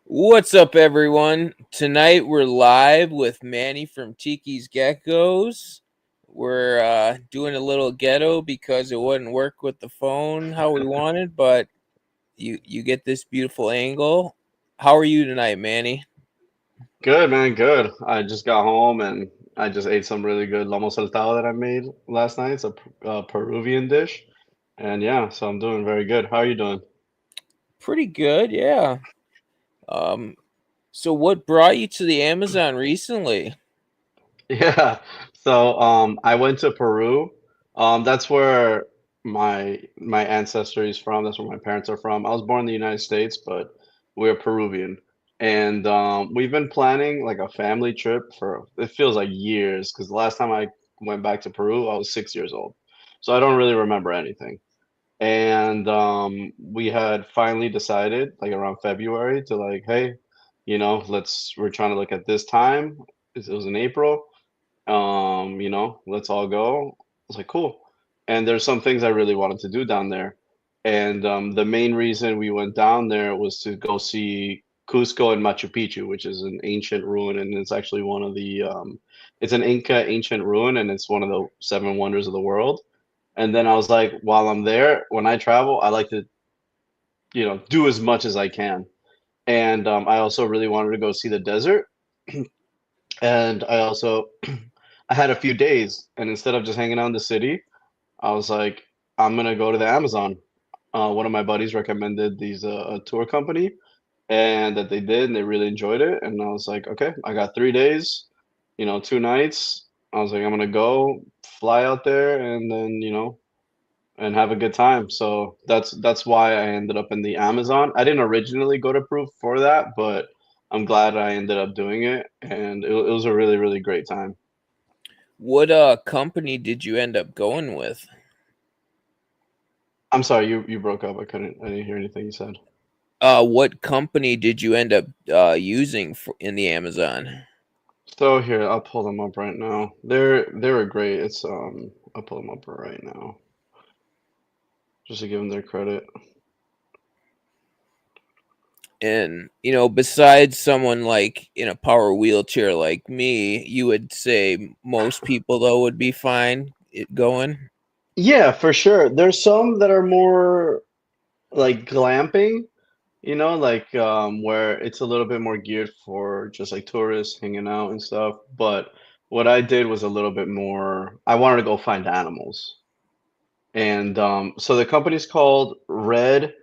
What's up, everyone? Tonight we're live with Manny from Tiki's Geckos. We're doing a little ghetto because it wouldn't work with the phone how we wanted, but you get this beautiful angle. How are you tonight, Manny? Good, man, good. I just got home and I just ate some really good lomo saltado that I made last night. It's a Peruvian dish. And yeah, so I'm doing very good. How are you doing? Pretty good, yeah. Um, so what brought you to the Amazon recently? Yeah. So I went to Peru. That's where my ancestry is from. That's where my parents are from. I was born in the United States, but we're Peruvian. And we've been planning like a family trip for it feels like years because the last time I went back to Peru, I was 6 years old. So I don't really remember anything. And we had finally decided like around February to like, hey, we're trying to look at this time. It was in April, let's all go. I was like, cool. And there's some things I really wanted to do down there. And the main reason we went down there was to go see Cusco and Machu Picchu, which is an ancient ruin, and it's actually it's an Inca ancient ruin, and it's one of the seven wonders of the world. And then I was like, while I'm there, when I travel, I like to, do as much as I can. And I also really wanted to go see the desert. And I also I had a few days, and instead of just hanging out in the city, I was like, I'm gonna go to the Amazon. One of my buddies recommended a tour company, and that they did, and they really enjoyed it. And I was like, okay, I got 3 days, 2 nights. I was like, I'm gonna go fly out there, and then and have a good time. So that's why I ended up in the Amazon. I didn't originally go to Peru for that, but I'm glad I ended up doing it, and it was a really, really great time. What company did you end up going with? I'm sorry, you broke up. I didn't hear anything you said. What company did you end up using in the Amazon? So here, I'll pull them up right now. They were great. I'll pull them up right now just to give them their credit. And besides someone like in a power wheelchair like me, you would say most people though would be fine going. Yeah, for sure. There's some that are more like glamping, like where it's a little bit more geared for just like tourists hanging out and stuff. But what I did was a little bit more, I wanted to go find animals. And so the company's called Red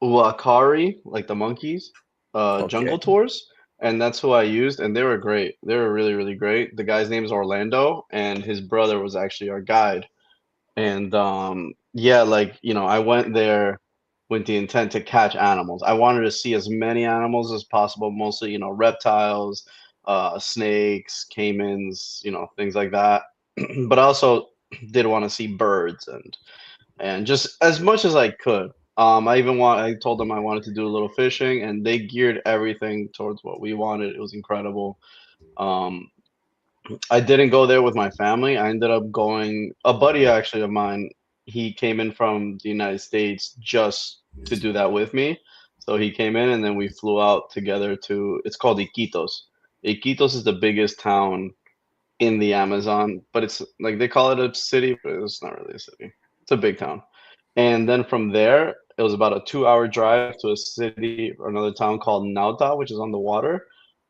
Uakari, like the monkeys, Okay. Jungle Tours, and that's who I used, and they were great. They were really, really great. The guy's name is Orlando, and his brother was actually our guide. And yeah, like, I went there with the intent to catch animals. I wanted to see as many animals as possible, mostly, reptiles, snakes, caimans, things like that. But I also did want to see birds and just as much as I could. I told them I wanted to do a little fishing, and they geared everything towards what we wanted. It was incredible. Um, I didn't go there with my family. I ended up going, a buddy actually of mine, he came in from the United States just to do that with me. So he came in and then we flew out together it's called Iquitos. Iquitos is the biggest town in the Amazon, but it's like they call it a city, but it's not really a city. It's a big town. And then from there, it was about a 2 hour drive to a city or another town called Nauta, which is on the water.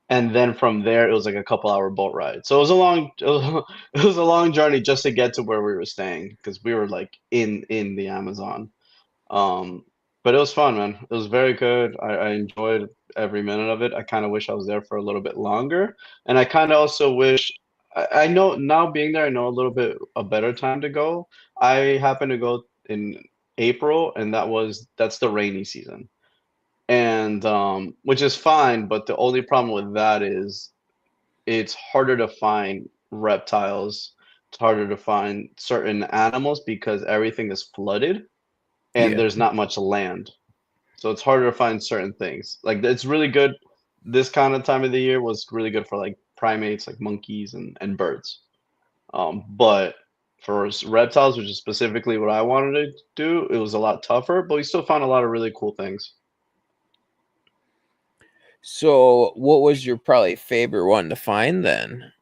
And then from there, it was like a couple-hour boat ride. So it was a long journey just to get to where we were staying because we were like in the Amazon. Um, but it was fun, man. It was very good. I enjoyed every minute of it. I kind of wish I was there for a little bit longer, and I kind of also wish I know now being there, I know a little bit a better time to go. I happened to go in April, and that's the rainy season, and which is fine. But the only problem with that is it's harder to find reptiles. It's harder to find certain animals because everything is flooded and Yeah. there's not much land. So it's harder to find certain things. Like it's really good. This kind of time of the year was really good for like primates, like monkeys and birds. But for reptiles, which is specifically what I wanted to do, it was a lot tougher, but we still found a lot of really cool things. So, what was your probably favorite one to find then?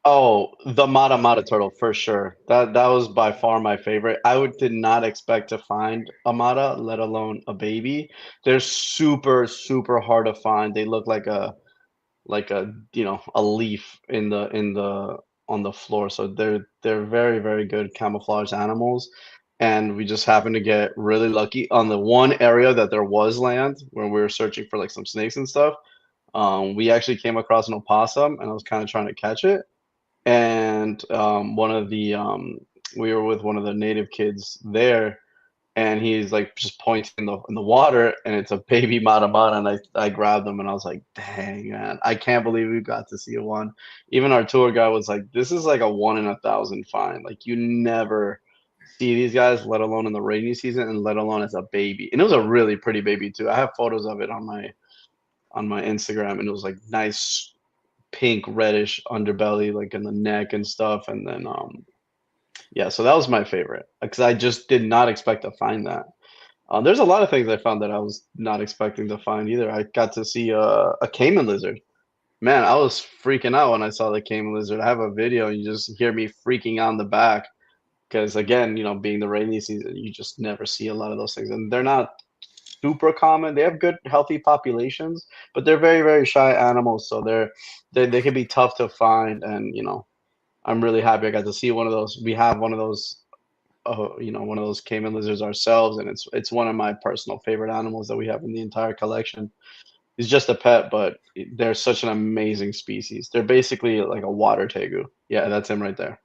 Oh, the Mata Mata turtle for sure. That was by far my favorite. Did not expect to find a Mata, let alone a baby. They're super, super hard to find. They look like a a leaf in the on the floor. So they're very, very good camouflage animals. And we just happened to get really lucky on the one area that there was land where we were searching for like some snakes and stuff. We actually came across an opossum and I was kind of trying to catch it. And one of the we were with one of the native kids there, and he's like just pointing in the water, and it's a baby mata, and I grabbed him, and I was like, dang man, I can't believe we got to see a one. Even our tour guide was like, this is like a 1 in 1,000 find. Like you never see these guys, let alone in the rainy season, and let alone as a baby. And it was a really pretty baby too. I have photos of it on my Instagram, and it was like nice pink reddish underbelly like in the neck and stuff, and then yeah, so that was my favorite because I just did not expect to find that. There's a lot of things I found that I was not expecting to find either. I got to see a caiman lizard. Man, I was freaking out when I saw the caiman lizard. I have a video and you just hear me freaking out in the back because again, being the rainy season, you just never see a lot of those things, and they're not super common. They have good, healthy populations, but they're very, very shy animals, so they can be tough to find. And I'm really happy I got to see one of those. We have one of those, one of those caiman lizards ourselves, and it's one of my personal favorite animals that we have in the entire collection. He's just a pet, but they're such an amazing species. They're basically like a water tegu. Yeah, that's him right there.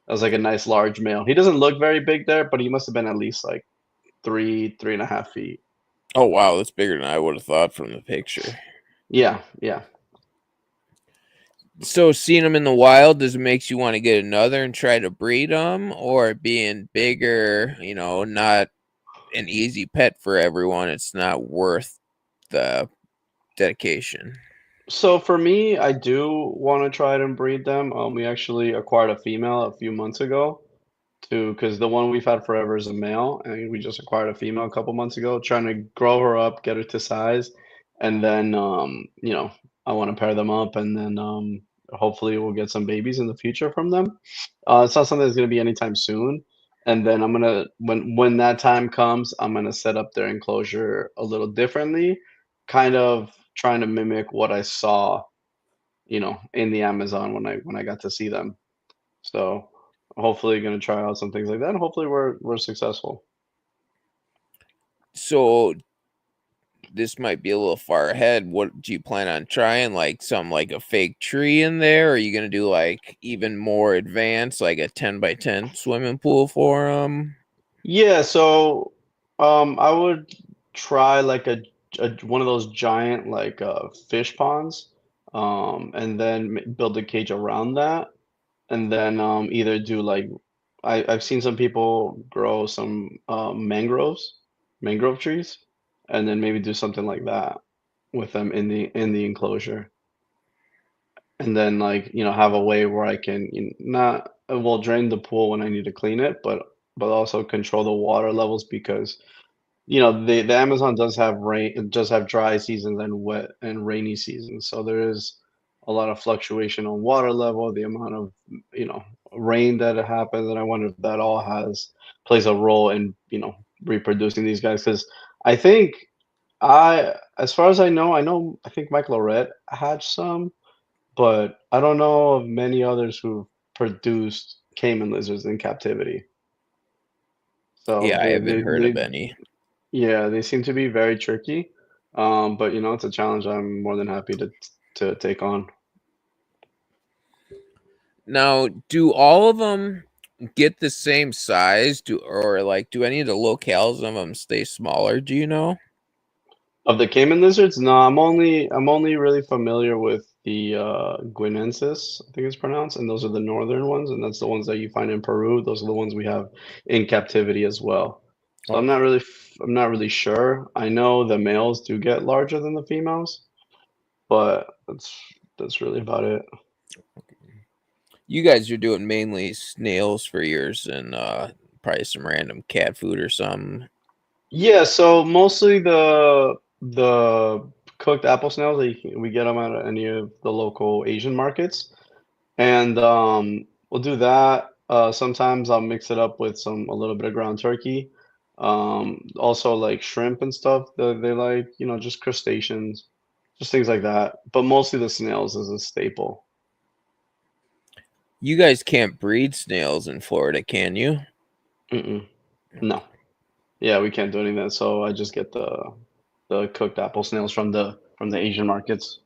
That was like a nice large male. He doesn't look very big there, but he must have been at least like 3.5 feet. Oh wow, that's bigger than I would have thought from the picture. Yeah, yeah. So, seeing them in the wild, does it makes you want to get another and try to breed them, or being bigger, not an easy pet for everyone, it's not worth the dedication. So for me, I do want to try it and breed them. We actually acquired a female a few months ago too, because the one we've had forever is a male, and we just acquired a female a couple months ago, trying to grow her up, get her to size, and then I want to pair them up, and then hopefully we'll get some babies in the future from them. It's not something that's gonna be anytime soon, and then I'm gonna when that time comes, I'm gonna set up their enclosure a little differently, kind of trying to mimic what I saw, in the Amazon when I got to see them. So hopefully gonna try out some things like that, and hopefully we're successful. So, this might be a little far ahead. What do you plan on trying? Like some like a fake tree in there? Or are you gonna do like even more advanced, like a 10 by 10 swimming pool for them? Yeah, so I would try like a one of those giant like fish ponds, and then build a cage around that, and then either do like I've seen some people grow some mangrove trees, and then maybe do something like that with them in the enclosure. And then like have a way where I can not well drain the pool when I need to clean it, but also control the water levels because the Amazon does have rain, it does have dry seasons and wet and rainy seasons, so there is a lot of fluctuation on water level, the amount of you know rain that happens, and I wonder if that all has plays a role in reproducing these guys because I think as far as I think Michael Orette hatched some, but I don't know of many others who've produced caiman lizards in captivity. So Yeah, I haven't heard of any. yeah, they seem to be very tricky. But it's a challenge I'm more than happy to take on. Now, do all of them get the same size? Or like do any of the locales of them stay smaller? Do you know? Of the caiman lizards, no, I'm only really familiar with the Guinensis, I think it's pronounced, and those are the northern ones, and that's the ones that you find in Peru. Those are the ones we have in captivity as well. So Okay. I'm not really sure. I know the males do get larger than the females, but that's really about it. You guys are doing mainly snails for yours and probably some random cat food or something. Yeah, so mostly the cooked apple snails. We get them at any of the local Asian markets, and we'll do that. Sometimes I'll mix it up with a little bit of ground turkey. Also like shrimp and stuff. They like, just crustaceans, just things like that. But mostly the snails is a staple. You guys can't breed snails in Florida, can you? Mm-mm. No. Yeah, we can't do any of that. So I just get the cooked apple snails from the Asian markets.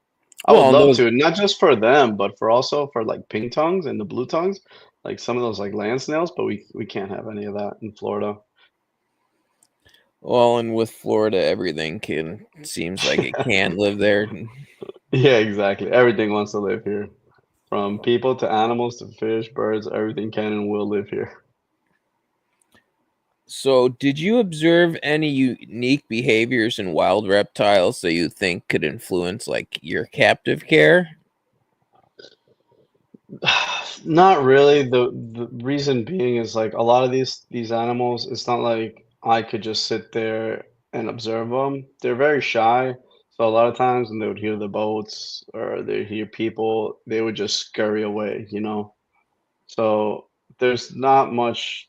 I would Well, and love those to, not just for them, but for also for like pink tongues and the blue tongues, like some of those like land snails, but we can't have any of that in Florida. well, and with Florida, everything can seems like it can live there. Yeah, exactly. Everything wants to live here. From people to animals to fish, birds, everything can and will live here. So, did you observe any unique behaviors in wild reptiles that you think could influence like your captive care? Not really. The reason being is like a lot of these animals, it's not like I could just sit there and observe them. They're very shy. So a lot of times when they would hear the boats or they hear people, they would just scurry away. So there's not much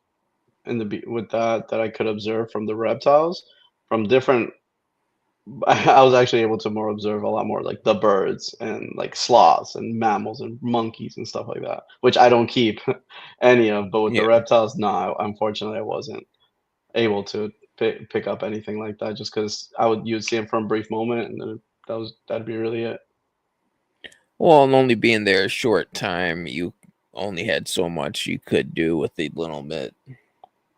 with that I could observe from the reptiles. From different I was actually able to more observe a lot more like the birds and like sloths and mammals and monkeys and stuff like that, which I don't keep any of. But with the Yeah. reptiles, no, unfortunately, I wasn't able to pick up anything like that just because you'd see them for a brief moment and then that'd be really it. Well, and only being there a short time, you only had so much you could do with the little bit.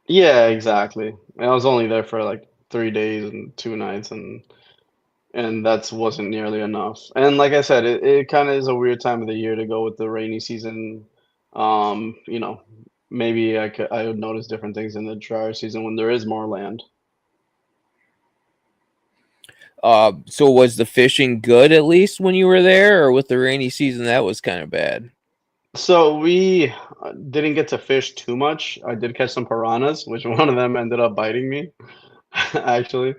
Yeah, exactly. And I was only there for like 3 days and 2 nights, and that wasn't nearly enough. And like I said, it kind of is a weird time of the year to go with the rainy season. Um, you know, maybe I would notice different things in the drier season when there is more land. So was the fishing good at least when you were there, or with the rainy season that was kind of bad? So we didn't get to fish too much. I did catch some piranhas, which one of them ended up biting me. Actually.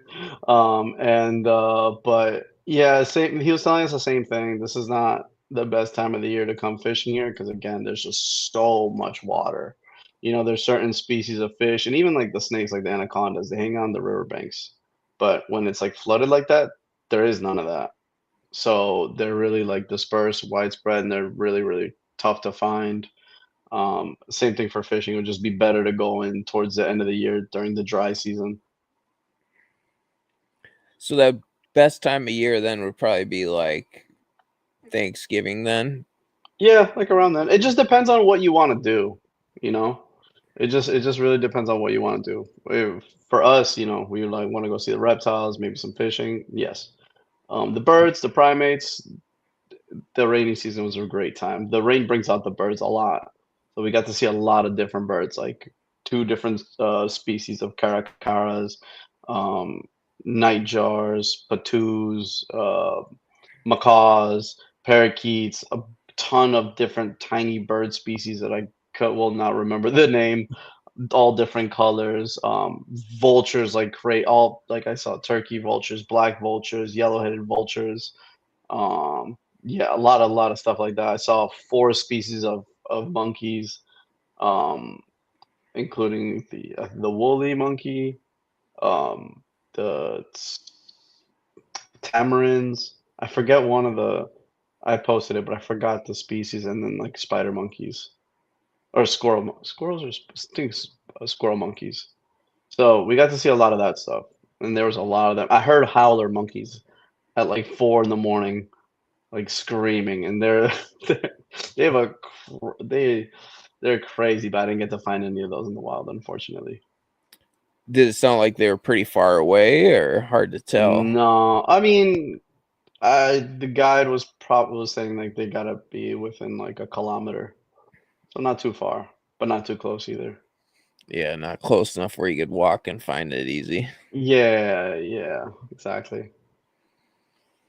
And but yeah, same he was telling us the same thing. This is not the best time of the year to come fishing here because again, there's just so much water. There's certain species of fish and even like the snakes, like the anacondas, they hang on the riverbanks. But when it's like flooded like that, there is none of that. So they're really like dispersed, widespread, and they're really, really tough to find. Same thing for fishing. It would just be better to go in towards the end of the year during the dry season. So that best time of year then would probably be like Thanksgiving then. Yeah, like around then. It just depends on what you want to do, you know? It just really depends on what you want to do. For us, we like want to go see the reptiles, maybe some fishing. Yes. The birds, the primates, the rainy season was a great time. The rain brings out the birds a lot. So we got to see a lot of different birds, like two different species of caracaras, um, nightjars, patoos, macaws, parakeets, a ton of different tiny bird species that will not remember the name, all different colors. Vultures all like I saw turkey vultures, black vultures, yellow-headed vultures. Yeah, a lot of stuff like that. I saw four species of monkeys, um, including the woolly monkey, the tamarins. I forget one of the. I posted it, but I forgot the species, and then like spider monkeys or squirrels or I think squirrel monkeys. So we got to see a lot of that stuff, and there was a lot of them. I heard howler monkeys at like 4 in the morning, like screaming, and they have they're crazy, but I didn't get to find any of those in the wild, unfortunately. Did it sound like they were pretty far away or hard to tell? No, I mean, the guide was probably saying like they gotta be within like a kilometer, so not too far, but not too close either. Yeah, not close enough where you could walk and find it easy. Yeah, yeah, exactly.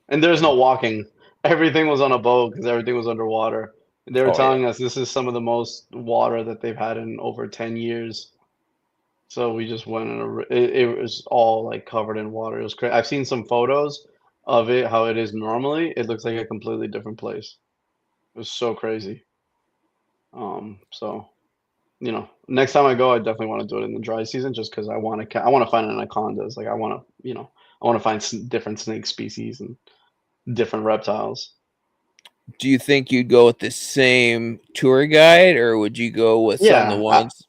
And there's no walking. Everything was on a boat because everything was underwater. They were Oh yeah. telling us this is some of the most water that they've had in over 10 years. So we just went in it was all like covered in water. It was crazy. I've seen some photos. of it, how it is normally, it looks like a completely different place. It was so crazy. So next time I go, I definitely want to do it in the dry season, just because I want to find anacondas. Like I want to find different snake species and different reptiles. Do you think you'd go with the same tour guide, or would you go with some of the Yeah, ones?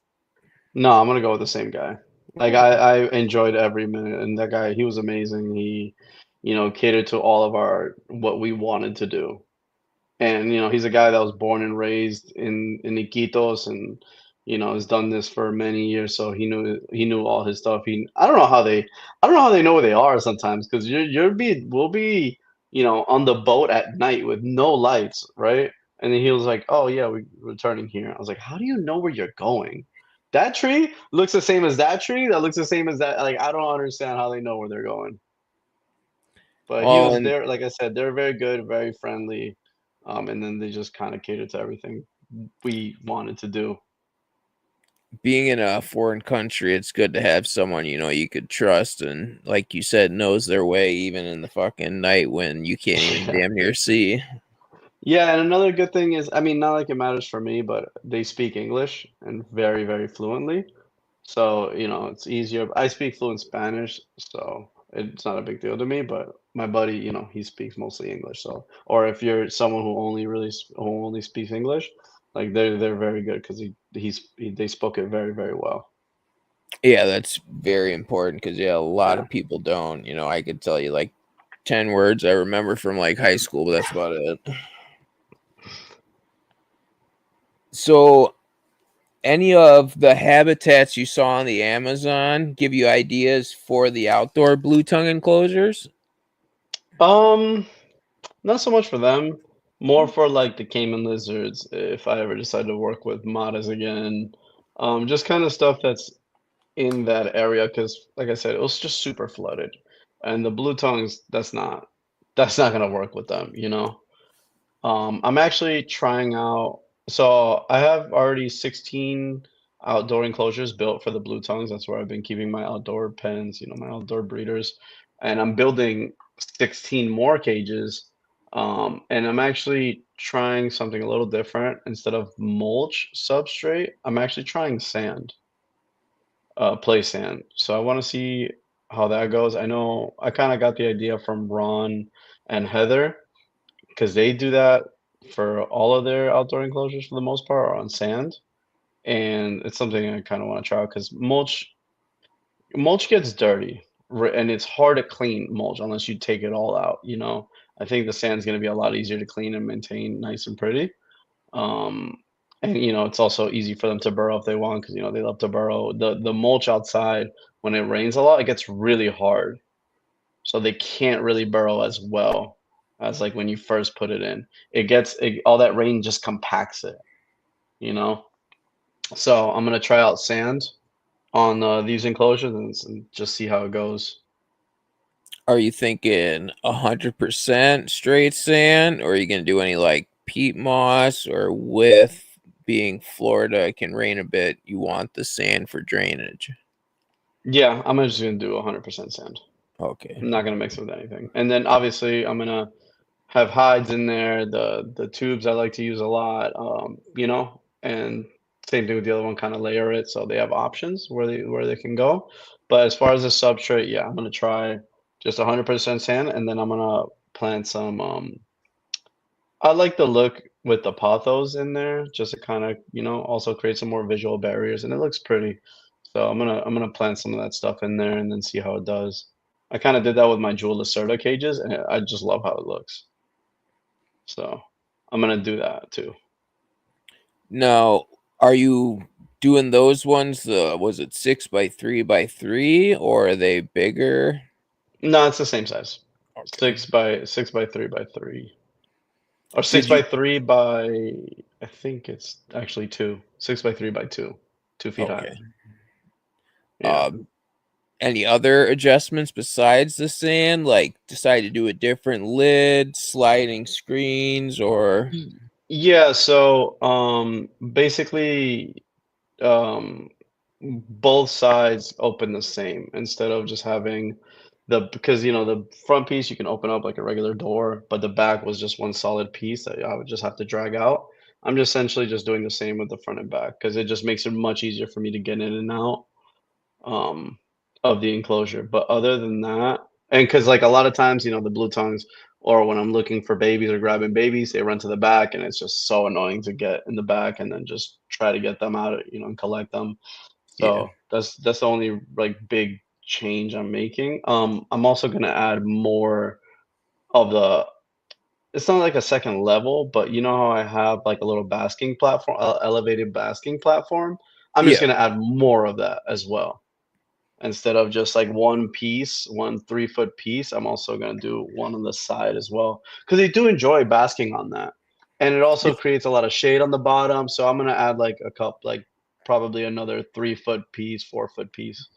no, I'm gonna go with the same guy. Like Oh, I enjoyed every minute, and that guy, he was amazing. He, catered to all of our what we wanted to do. And he's a guy that was born and raised in Iquitos, and has done this for many years, so he knew all his stuff. I don't know how they know where they are sometimes, because we'll be on the boat at night with no lights, right? And then he was like, "Oh yeah, we're turning here." I was like, "How do you know where you're going? That tree looks the same as that tree. That looks the same as that. Like I don't understand how they know where they're going." But he well, was and there, like I said, they're very good, very friendly, and then they just kind of catered to everything we wanted to do. being in a foreign country, it's good to have someone you could trust, and like you said, knows their way even in the fucking night when you can't even Yeah. damn near see. Yeah, and another good thing is, I mean, not like it matters for me, but they speak English and very, very fluently. So, it's easier. I speak fluent Spanish, so it's not a big deal to me, but my buddy, he speaks mostly English. So, or if you're someone who only speaks English, like they're very good, because they spoke it very, very well. Yeah, that's very important because yeah, a lot Yeah. of people don't. I could tell you like 10 words I remember from like high school, but that's about it. So, any of the habitats you saw on the Amazon give you ideas for the outdoor blue tongue enclosures? Um, Not so much for them, more for like the caiman lizards, if I ever decide to work with maras again. Just kind of stuff that's in that area, because like I said, it was just super flooded. And the blue tongues, that's not gonna work with them. I'm actually trying out. So I have already 16 outdoor enclosures built for the blue tongues. That's where I've been keeping my outdoor pens, my outdoor breeders. And I'm building 16 more cages. And I'm actually trying something a little different. Instead of mulch substrate, I'm actually trying sand, play sand. So I want to see how that goes. I know I kind of got the idea from Ron and Heather, because they do that for all of their outdoor enclosures for the most part are on sand, and it's something I kind of want to try, because mulch gets dirty, and it's hard to clean mulch unless you take it all out. I think the sand's going to be a lot easier to clean and maintain nice and pretty. um and it's also easy for them to burrow if they want, because they love to burrow. The mulch outside, when it rains a lot, it gets really hard, so they can't really burrow as well as like when you first put it in. All that rain just compacts it, you know? So I'm gonna try out sand on these enclosures, and just see how it goes. Are you thinking 100% straight sand, or are you gonna do any like peat moss, or with being Florida it can rain a bit, you want the sand for drainage? Yeah, I'm just gonna do 100% sand. Okay. I'm not gonna mix it with anything. And then obviously I'm gonna have hides in there, the tubes I like to use a lot, and same thing with the other one, kind of layer it so they have options where they can go. But as far as the substrate, yeah, I'm gonna try just 100% sand, and then I'm gonna plant some. I like the look with the pothos in there, just to kind of also create some more visual barriers, and it looks pretty. So I'm gonna plant some of that stuff in there, and then see how it does. I kind of did that with my Jewel Lacerda cages, and I just love how it looks. So I'm gonna do that too. Now, are you doing those ones? Was it 6 by 3 by 3, or are they bigger? No, it's the same size. Okay. 6 by 3 by 3, or six Did by you three by. I think it's actually two. 6 by 3 by 2, 2 feet high. okay? Yeah. Um, any other adjustments besides the sand? Like decide to do a different lid, sliding screens, or Yeah. So basically, um, both sides open the same, instead of just having the because the front piece you can open up like a regular door, but the back was just one solid piece that I would just have to drag out. I'm just essentially just doing the same with the front and back because it just makes it much easier for me to get in and out um, of the enclosure. But other than that, and because like a lot of times, the blue tongues, or when I'm looking for babies or grabbing babies, they run to the back, and it's just so annoying to get in the back and then just try to get them out, and collect them. Yeah. So that's the only like big change I'm making. I'm also gonna add more of the. It's not like a second level, but you know how I have like a little basking platform, elevated basking platform. I'm just Yeah. gonna add more of that as well. Instead of just like one piece, one 3-foot piece, I'm also gonna do one on the side as well because they do enjoy basking on that, and it also It's creates a lot of shade on the bottom. So I'm gonna add like a cup, like probably another 3-foot piece, 4-foot piece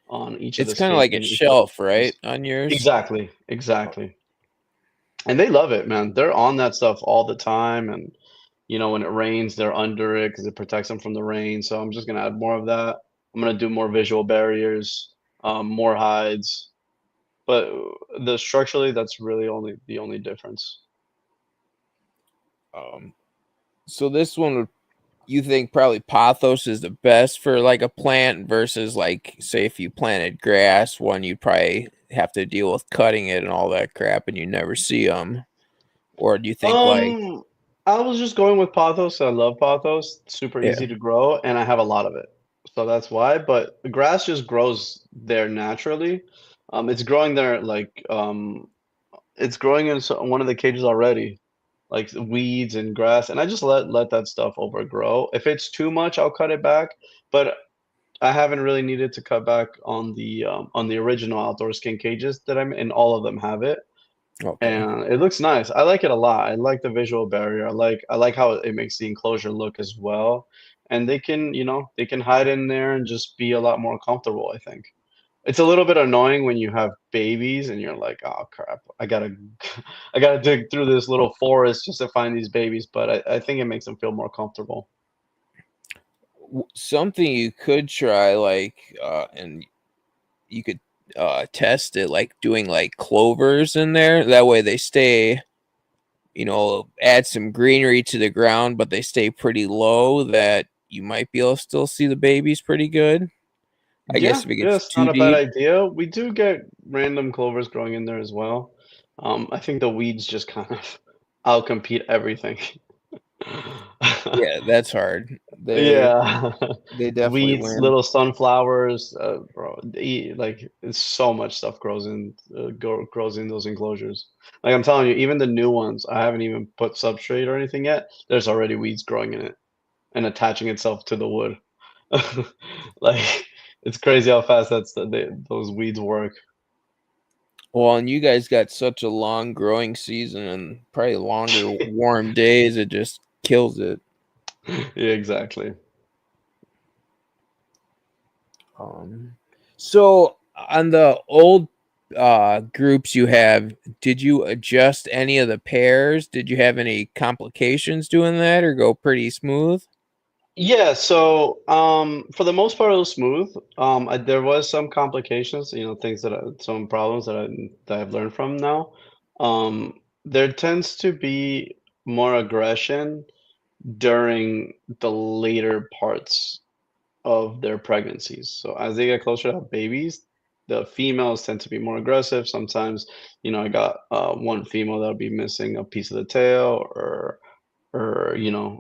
on each of it's the kind of space like a in each of the shelf, right, places. on yours? Exactly, exactly. And they love it, man. They're on that stuff all the time, and when it rains, they're under it because it protects them from the rain. So I'm just gonna add more of that. I'm gonna do more visual barriers, more hides. But the structurally, that's really only the only difference. Um, so this one would you think probably pothos is the best for like a plant versus like say if you planted grass, one you'd probably have to deal with cutting it and all that crap, and you never see them. Or do you think like Um, I was just going with pothos. I love pothos. Super yeah, easy to grow, and I have a lot of it. So that's why. But the grass just grows there naturally. It's growing there like it's growing in one of the cages already, like weeds and grass, and I just let that stuff overgrow. If it's too much, I'll cut it back. But I haven't really needed to cut back on the original outdoor skin cages that I'm in. All of them have it, okay. and it looks nice. I like it a lot. I like the visual barrier. I like how it makes the enclosure look as well. And they can hide in there and just be a lot more comfortable, I think. It's a little bit annoying when you have babies and you're like, "Oh crap, I gotta I gotta dig through this little forest just to find these babies," but I think it makes them feel more comfortable. Something you could try like and you could test it like doing like clovers in there. That way they stay, add some greenery to the ground, but they stay pretty low that you might be able to still see the babies pretty good. I Yeah, guess if it yeah, gets it's too not a bad deep. idea. We do get random clovers growing in there as well. I think the weeds just kind of outcompete everything. Yeah, that's hard. They Yeah. they definitely Weeds, win. little sunflowers, bro, like it's so much stuff grows in those enclosures. Like I'm telling you, even the new ones, I haven't even put substrate or anything yet. There's already weeds growing in it and attaching itself to the wood. Like it's crazy how fast those weeds work. Well, and you guys got such a long growing season and probably longer warm days. It just kills it. Yeah, exactly. Um, so on the old groups you have, did you adjust any of the pairs? Did you have any complications doing that or go pretty smooth? Yeah, so for the most part, it was smooth. There was some complications, things some problems that I've learned from now. There tends to be more aggression during the later parts of their pregnancies. So as they get closer to have babies, the females tend to be more aggressive. Sometimes, I got one female that'll be missing a piece of the tail, or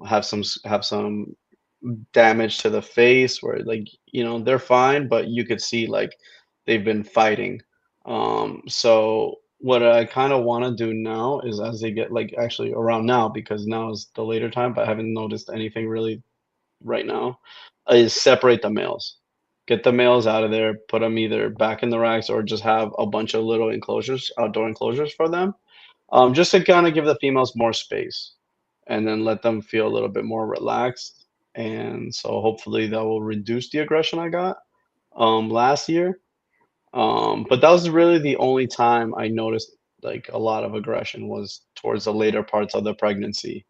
have some damage to the face where like they're fine, but you could see like they've been fighting. So what I kind of want to do now is as they get like actually around now, because now is the later time, but I haven't noticed anything really right now, is separate the males. Get the males out of there, put them either back in the racks or just have a bunch of little enclosures, outdoor enclosures for them, just to kind of give the females more space and then let them feel a little bit more relaxed. And so hopefully that will reduce the aggression I got last year. But that was really the only time I noticed like a lot of aggression was towards the later parts of the pregnancy.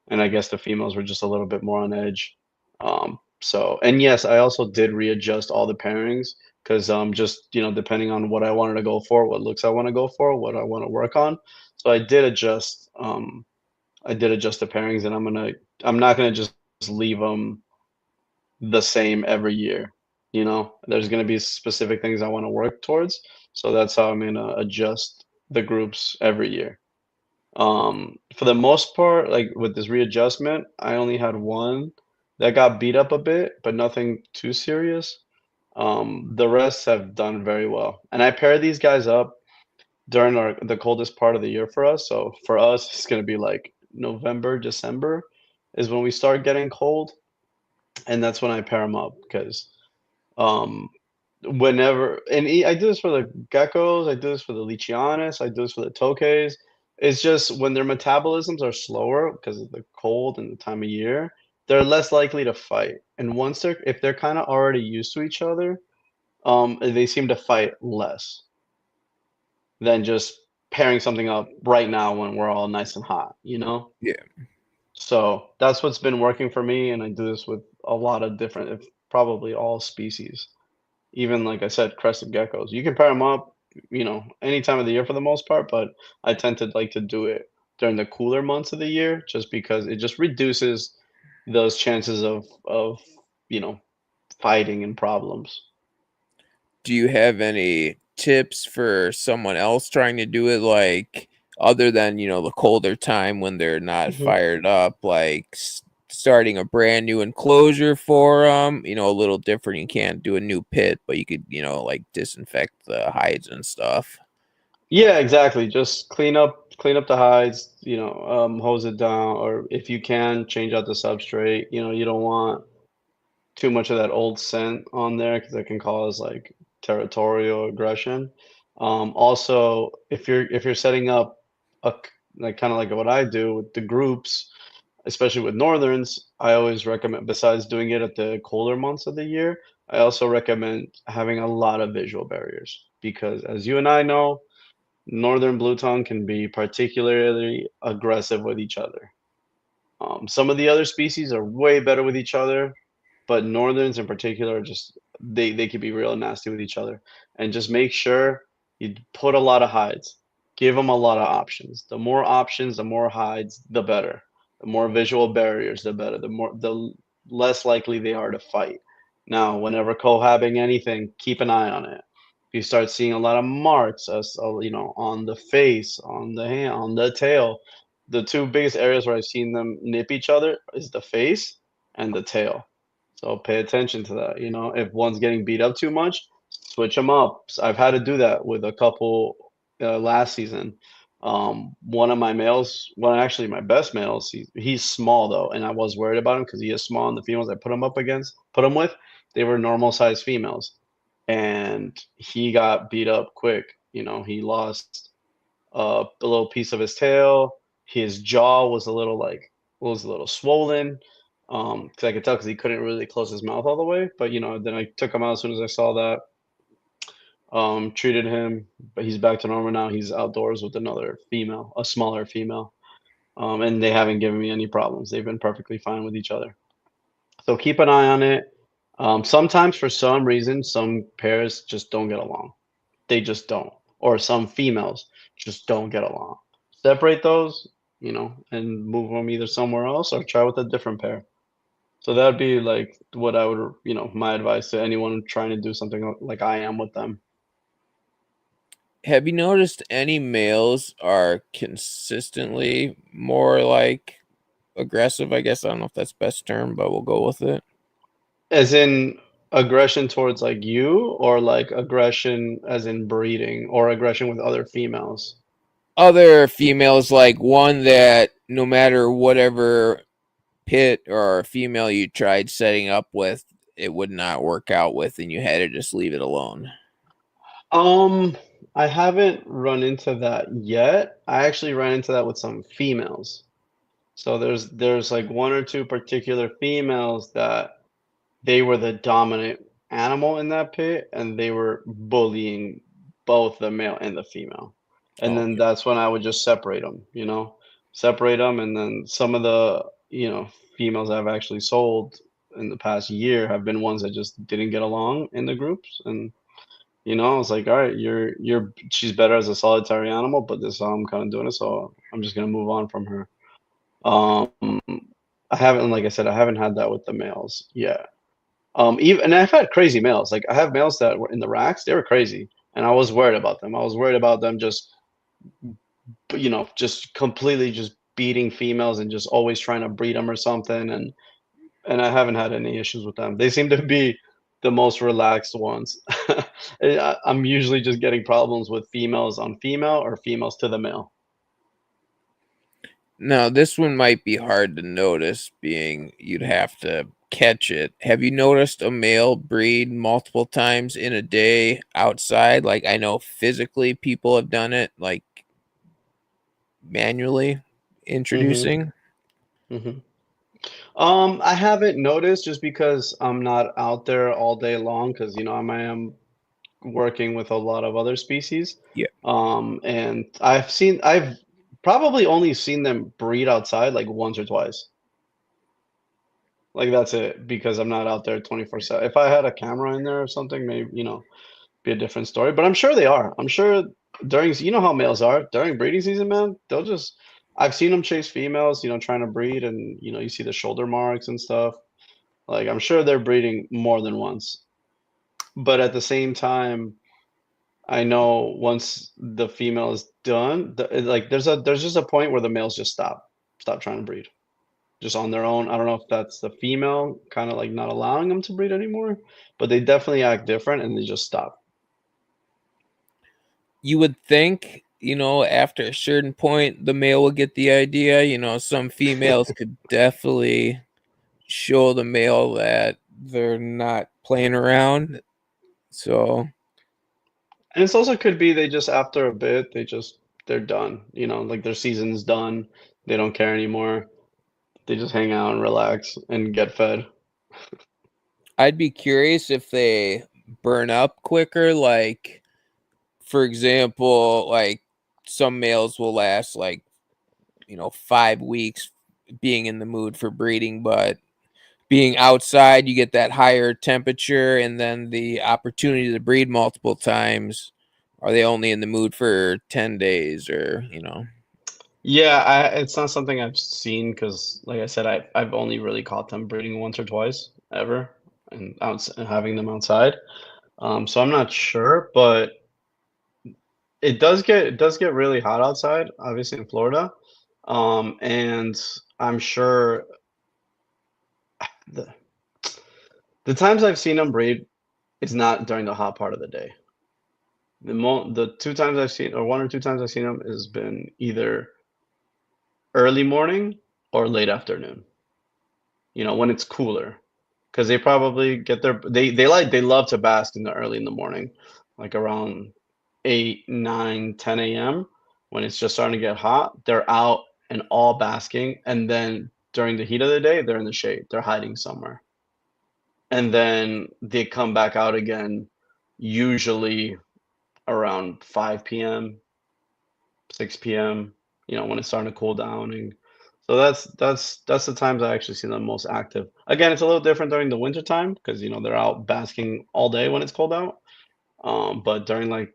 And I guess the females were just a little bit more on edge. And yes, I also did readjust all the pairings because just depending on what I wanted to go for, what looks I want to go for, what I want to work on. So I did adjust the pairings, and I'm not gonna just leave them the same every year. There's gonna be specific things I want to work towards. So that's how I'm gonna adjust the groups every year. For the most part, like with this readjustment, I only had one that got beat up a bit, but nothing too serious. The rest have done very well. And I pair these guys up during the coldest part of the year for us. So for us, it's gonna be like November, December is when we start getting cold, and that's when I pair them up because um whenever I do this for the geckos, I do this for the lichianis, I do this for the tokes. It's just when their metabolisms are slower because of the cold and the time of year, they're less likely to fight. And once if they're kind of already used to each other, they seem to fight less than just pairing something up right now when we're all nice and hot. Yeah. So that's what's been working for me, and I do this with a lot of different, if probably all species. Even like I said, crested geckos. You can pair them up, any time of the year for the most part, but I tend to like to do it during the cooler months of the year just because it just reduces those chances of, you know, fighting and problems. Do you have any tips for someone else trying to do it, like other than the colder time when they're not Mhm. fired up, like starting a brand new enclosure for them? A little different. You can't do a new pit, but you could like disinfect the hides and stuff. Yeah, exactly. Just clean up the hides, hose it down, or if you can, change out the substrate. You don't want too much of that old scent on there because it can cause like territorial aggression. Also, if you're setting up like kind of like what I do with the groups, especially with northerns, I always recommend, besides doing it at the colder months of the year, I also recommend having a lot of visual barriers because, as you and I know, northern blue tongue can be particularly aggressive with each other. Some of the other species are way better with each other, but northerns in particular are just they could be real nasty with each other. And just make sure you put a lot of hides. Give them a lot of options. The more options, the more hides, the better. The more visual barriers, the better. The less likely they are to fight. Now, whenever cohabbing anything, keep an eye on it. If you start seeing a lot of marks, on the face, on the hand, on the tail, the two biggest areas where I've seen them nip each other is the face and the tail. So pay attention to that. If one's getting beat up too much, switch them up. I've had to do that with a couple last season. One of my males, well, actually my best males, he's small though, and I was worried about him because he is small. And the females I put him with, they were normal sized females, and he got beat up quick. He lost a little piece of his tail. His jaw was a little swollen. Because I could tell because he couldn't really close his mouth all the way. But then I took him out as soon as I saw that. Treated him, but he's back to normal now. He's outdoors with another female, a smaller female. And they haven't given me any problems. They've been perfectly fine with each other. So keep an eye on it. Sometimes, for some reason, some pairs just don't get along. They just don't. Or some females just don't get along. Separate those, and move them either somewhere else or try with a different pair. So that'd be like what I would, my advice to anyone trying to do something like I am with them. Have you noticed any males are consistently more like aggressive? I guess I don't know if that's best term, but we'll go with it. As in aggression towards like you, or like aggression as in breeding, or aggression with other females. Other females, like one that no matter whatever pit or female you tried setting up with, it would not work out with, and you had to just leave it alone. Um, I haven't run into that yet. I actually ran into that with some females. So there's like one or two particular females that they were the dominant animal in that pit, and they were bullying both the male and the female. And Oh, then that's when I would just separate them. And then some of the, females I've actually sold in the past year have been ones that just didn't get along in the groups. And I was like, all right, she's better as a solitary animal, but this is how I'm kind of doing it, so I'm just gonna move on from her. Um, I haven't, like I said, I haven't had that with the males yet. Even and I've had crazy males. Like I have males that were in the racks, they were crazy, and I was worried about them. I was worried about them just, just completely just beating females and just always trying to breed them or something. And I haven't had any issues with them. They seem to be the most relaxed ones. I'm usually just getting problems with females on female or females to the male. Now, this one might be hard to notice, being you'd have to catch it. Have you noticed a male breed multiple times in a day outside? Like, I know physically people have done it, like manually Hmm. introducing. Hmm. I haven't noticed just because I'm not out there all day long because I am working with a lot of other species. Yeah. And I've probably only seen them breed outside like once or twice. Like that's it because I'm not out there 24/7. If I had a camera in there or something, maybe, be a different story. But I'm sure they are. I'm sure during, how males are during breeding season, man. I've seen them chase females, trying to breed, and you see the shoulder marks and stuff. Like I'm sure they're breeding more than once. But at the same time, I know once the female is done, like there's just a point where the males just stop trying to breed, just on their own. I don't know if that's the female kind of like not allowing them to breed anymore, but they definitely act different and they just stop. You would think, after a certain point, the male will get the idea. Some females could definitely show the male that they're not playing around. So And it's also could be they just after a bit they're done. Like their season's done. They don't care anymore. They just hang out and relax and get fed. I'd be curious if they burn up quicker. Like, for example, like some males will last like, 5 weeks being in the mood for breeding, but being outside, you get that higher temperature and then the opportunity to breed multiple times. Are they only in the mood for 10 days or? Yeah, it's not something I've seen because, like I said, I've only really caught them breeding once or twice ever, and having them outside. So I'm not sure, but it does get really hot outside, obviously in Florida. And I'm sure the the times I've seen them breed is not during the hot part of the day. The two times I've seen, or one or two times I've seen them, has been either early morning or late afternoon. When it's cooler, because they probably get they love to bask early in the morning, like around 8, 9, 10 a.m. when it's just starting to get hot. They're out and all basking, and then during the heat of the day, they're in the shade. They're hiding somewhere, and then they come back out again, usually around 5 p.m., 6 p.m., when it's starting to cool down. And so that's the times I actually see them most active. Again, it's a little different during the winter time because they're out basking all day when it's cold out. But during like,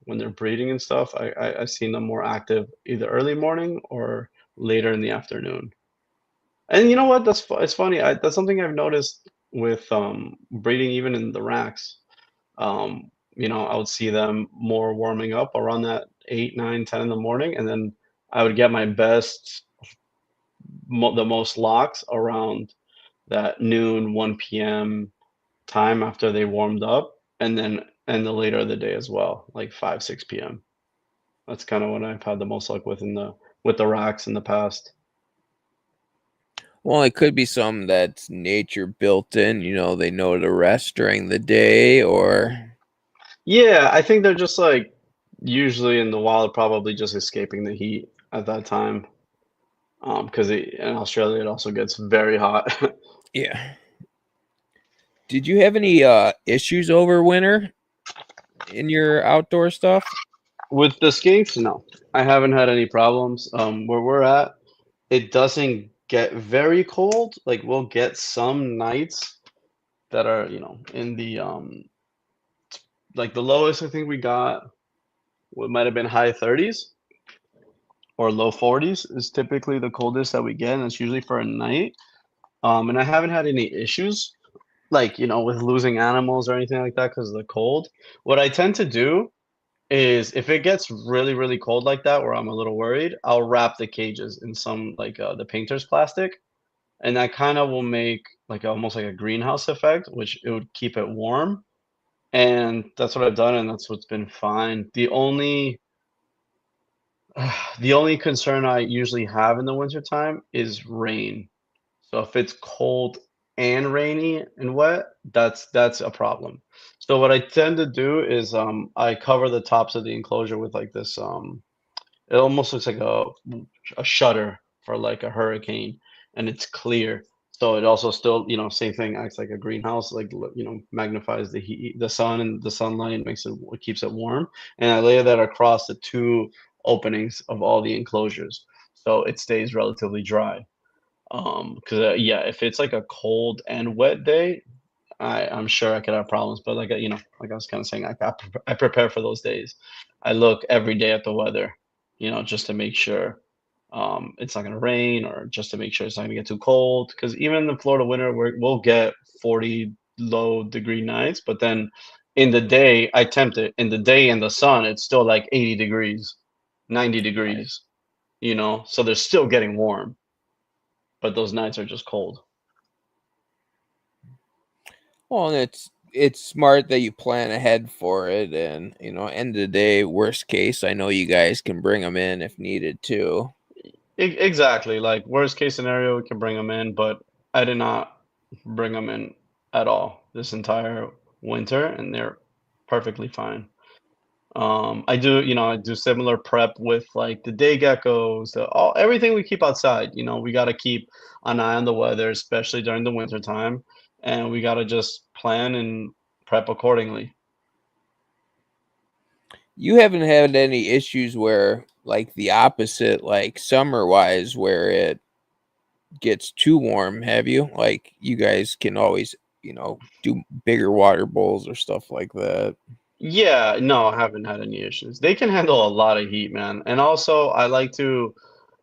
when they're breeding and stuff, I've seen them more active either early morning or later in the afternoon. And you know what? It's funny. That's something I've noticed with breeding even in the racks. I would see them more warming up around that 8, 9, 10 in the morning, and then I would get my the most locks around that noon, 1 p.m. time after they warmed up, and the later of the day as well, like 5, 6 p.m. That's kind of what I've had the most luck with with the racks in the past. Well, it could be something that's nature built in, they know to rest during the day or Yeah, I think they're just like usually in the wild, probably just escaping the heat at that time. Because in Australia it also gets very hot. yeah. Did you have any issues over winter in your outdoor stuff? With the skinks, no, I haven't had any problems. Where we're at, it doesn't get very cold. Like we'll get some nights that are, in the like the lowest I think we got, what might have been high 30s or low 40s is typically the coldest that we get, and it's usually for a night. And I haven't had any issues like, with losing animals or anything like that because of the cold. What I tend to do is if it gets really, really cold like that where I'm a little worried, I'll wrap the cages in some like the painter's plastic, and that kind of will make like almost like a greenhouse effect, which it would keep it warm. And that's what I've done, and that's what's been fine. The only concern I usually have in the wintertime is rain. So if it's cold and rainy and wet, that's a problem. So what I tend to do is I cover the tops of the enclosure with like this it almost looks like a shutter for like a hurricane, and it's clear. So it also still, same thing, acts like a greenhouse, like magnifies the heat, the sun and the sunlight, it keeps it warm. And I lay that across the two openings of all the enclosures, so it stays relatively dry. Because yeah, if it's like a cold and wet day, I'm sure I could have problems, but like like I was kind of saying, I prepare for those days. I look every day at the weather, just to make sure it's not gonna rain, or just to make sure it's not gonna get too cold. Because even in the Florida winter, we'll get 40 low degree nights, but then in the day, I tempt it. In the day in the sun, it's still like 80 degrees, 90 Right. degrees, so they're still getting warm, but those nights are just cold. Well, and it's smart that you plan ahead for it, and end of the day, worst case, I know you guys can bring them in if needed too. Exactly. Like worst case scenario, we can bring them in, but I did not bring them in at all this entire winter, and they're perfectly fine. I do similar prep with like the day geckos, everything we keep outside. We got to keep an eye on the weather, especially during the winter time, and we got to just plan and prep accordingly. You haven't had any issues where like the opposite, like summer wise, where it gets too warm, have you? Like you guys can always, do bigger water bowls or stuff like that. Yeah, no, I haven't had any issues. They can handle a lot of heat, man. And also, I like to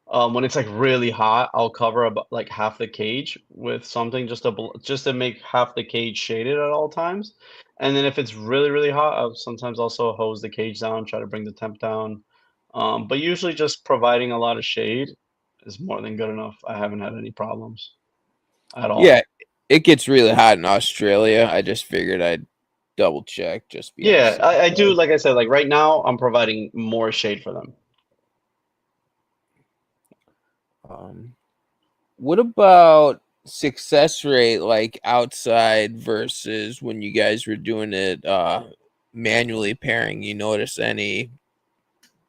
when it's like really hot, I'll cover about like half the cage with something just to make half the cage shaded at all times. And then if it's really, really hot, I'll sometimes also hose the cage down, try to bring the temp down. But usually just providing a lot of shade is more than good enough. I haven't had any problems at Yeah, all. it gets really hot in Australia. I just figured I'd double check, just be on the Yeah, safe I do, side. like I said, like right now, I'm providing more shade for them. Um, what about success rate, like outside versus when you guys were doing it manually pairing? You notice any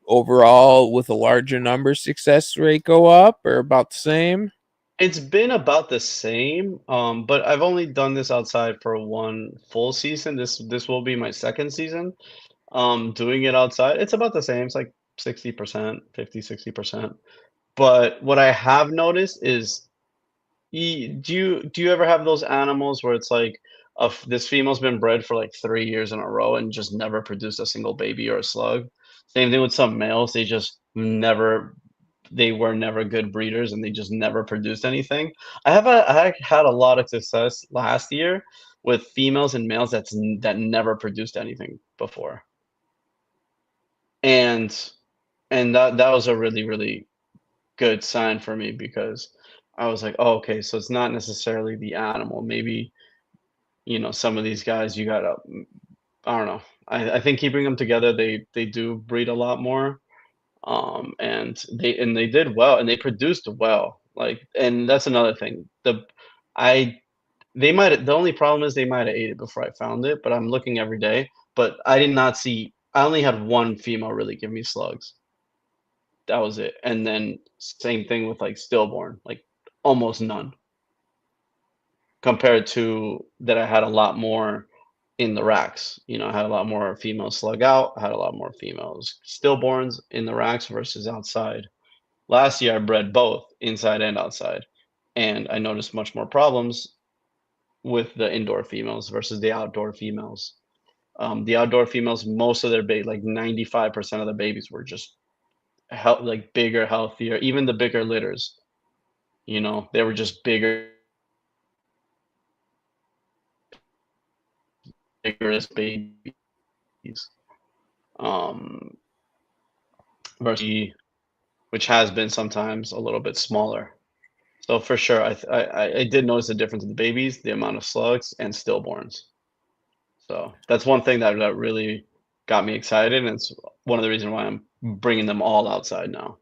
overall with a larger number success rate go up or about the same? It's been about the same, but I've only done this outside for one full season. This will be my second season. Doing it outside, it's about the same. It's like 60%, 50, 60%. But what I have noticed is, do you ever have those animals where it's like this female's been bred for like 3 years in a row and just never produced a single baby or a slug? Same thing with some males. They were never good breeders and they just never produced anything. I had a lot of success last year with females and males that never produced anything before. And that was a really, really good sign for me because I was like, "Oh, okay, so it's not necessarily the animal. Maybe, some of these guys you gotta I don't know. I think keeping them together, they do breed a lot more. And they did well and they produced well. Like, and that's another thing. I the only problem is they might have ate it before I found it, but I'm looking every day. But I did not see I only had one female really give me slugs. That was it. And then same thing with like stillborn, like almost none compared to that I had a lot more in the racks. I had a lot more females slug out, I had a lot more females stillborns in the racks versus outside. Last year I bred both inside and outside, and I noticed much more problems with the indoor females versus the outdoor females. The outdoor females, most of their like 95% of the babies were just like bigger, healthier. Even the bigger litters, they were just bigger, bigger as babies. Um, versus which has been sometimes a little bit smaller. So for sure, I did notice the difference in the babies, the amount of slugs, and stillborns. So that's one thing that really got me excited, and it's one of the reasons why I'm bringing them all outside now.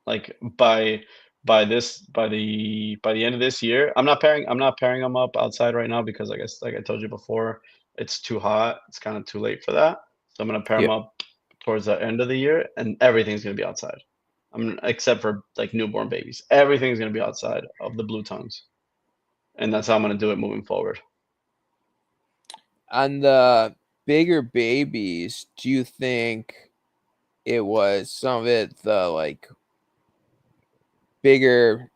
Like by the end of this year, I'm not pairing them up outside right now because I guess like I told you before, it's too hot. It's kind of too late for that. So I'm gonna pair them Yep. up towards the end of the year, and everything's gonna be outside. Except for like newborn babies, everything's gonna be outside of the blue tongues, and that's how I'm gonna do it moving forward. On the bigger babies, do you think it was some of it the like bigger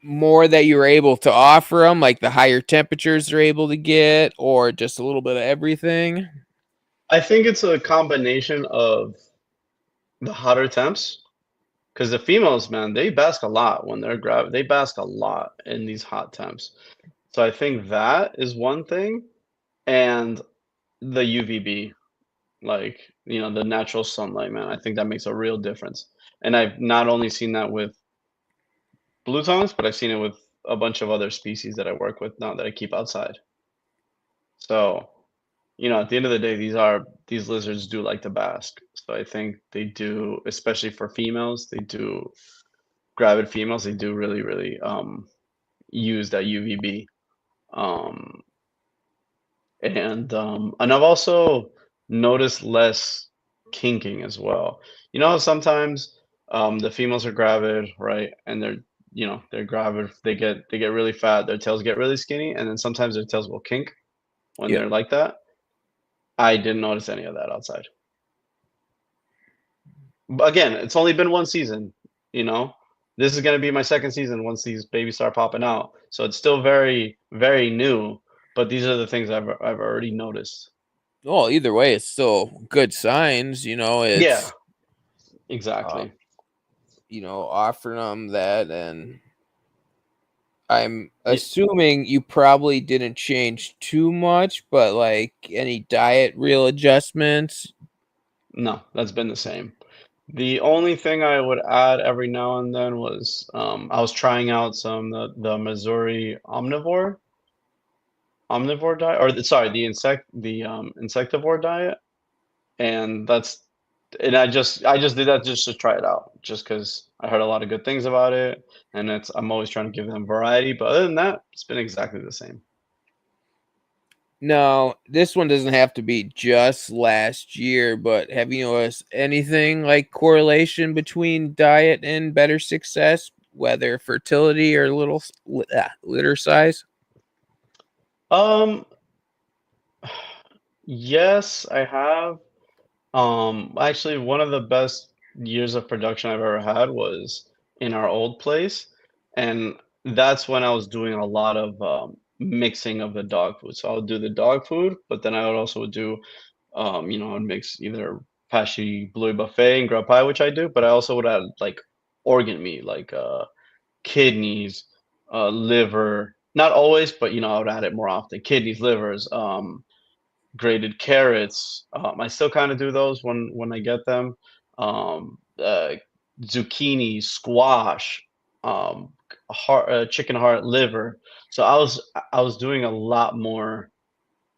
more that you were able to offer them, like the higher temperatures they're able to get, or just a little bit of everything? I think it's a combination of the hotter temps. Because the females, man, they bask a lot when they're they bask a lot in these hot temps. So I think that is one thing, and the UVB, like, the natural sunlight, man. I think that makes a real difference. And I've not only seen that with blue tongues, but I've seen it with a bunch of other species that I work with now that I keep outside. So, at the end of the day, these lizards do like to bask. So I think they do, especially for females, they do gravid females, they do really, really use that UVB. Um, and I've also noticed less kinking as well. How sometimes the females are gravid, right? And they're gravid, they get really fat, their tails get really skinny, and then sometimes their tails will kink when Yep. they're like that. I didn't notice any of that outside. But again, it's only been one season, you know. This is gonna be my second season once these babies start popping out. So it's still very, very new, but these are the things I've already noticed. Well, either way, it's still good signs. Yeah, It's uh, exactly. offering them that, and I'm Yeah, assuming you probably didn't change too much, but like any diet real adjustments. no, that's been the same. The only thing I would add every now and then was I was trying out some the Missouri omnivore diet, or sorry, the insectivore diet, and I just did that just to try it out, just because I heard a lot of good things about it, and I'm always trying to give them variety. But other than that, it's been exactly the same. No, this one doesn't have to be just last year, but have you noticed anything like correlation between diet and better success, whether fertility or litter size? Um, yes, I have. Actually, one of the best years of production I've ever had was in our old place, and that's when I was doing a lot of mixing of the dog food. So I would do the dog food, but then I would also do, I'd mix either pashy blue buffet and grub pie, which I do, but I also would add like organ meat, like kidneys, liver. Not always, but I would add it more often. Kidneys, livers, grated carrots. I still kind of do those when I get them. Um, uh, Zucchini, squash, chicken heart, liver. So I was doing a lot more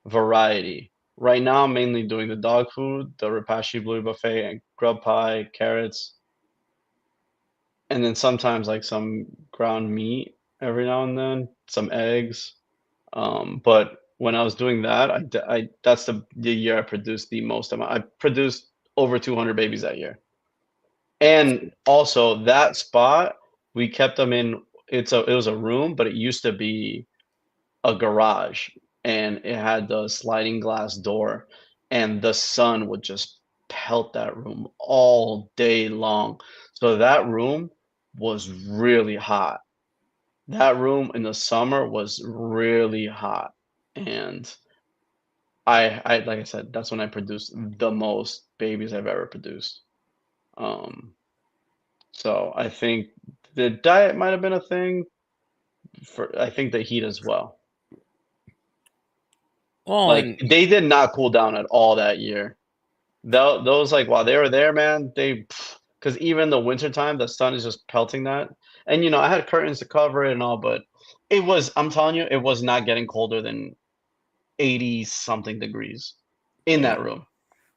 variety. Right now, I'm mainly doing the dog food, the Repashy Blue Buffet, and grub pie, carrots, and then sometimes like some ground meat every now and then, some eggs. But when I was doing that, that's the year I produced the most amount. I produced over 200 babies that year. And also that spot, we kept them in. It was a room, but it used to be a garage, and it had the sliding glass door, and the sun would just pelt that room all day long. So that room was really hot. That room in the summer was really hot, and I like I said, that's when I produced the most babies I've ever produced. Um, so I think the diet might have been a thing for I think the heat as well. Well, Like and they did not cool down at all that year. Those like while they were there, man, they because even the winter time, the sun is just pelting that. And I had curtains to cover it and all, but I'm telling you, it was not getting colder than 80 something degrees in yeah. that room.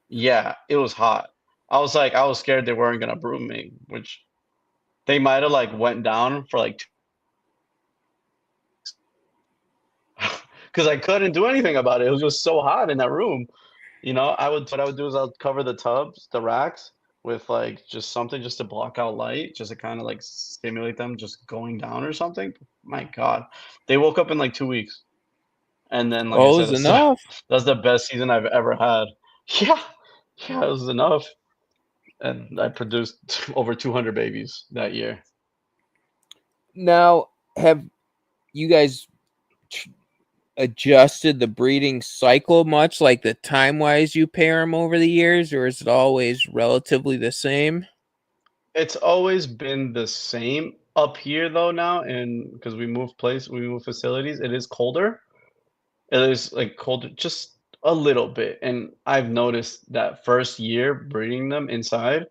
Yeah, it was hot. I was scared they weren't gonna broom me, which they might have like went down for like because I couldn't do anything about it. It was just so hot in that room. What I would do is I'll cover the tubs, the racks, with like just something just to block out light, just to kind of like stimulate them just going down or something. My God, they woke up in like 2 weeks, and then like I Well, it said, was enough. that's the best season I've ever had. Yeah, yeah, it was enough, and I produced over 200 babies that year. Now, have you guys tr- adjusted the breeding cycle much, like the time wise you pair them over the years, or is it always relatively the same? It's always been the same up here though now, and because we moved facilities, it is colder. It is, like, colder just a little bit, and I've noticed that first year breeding them inside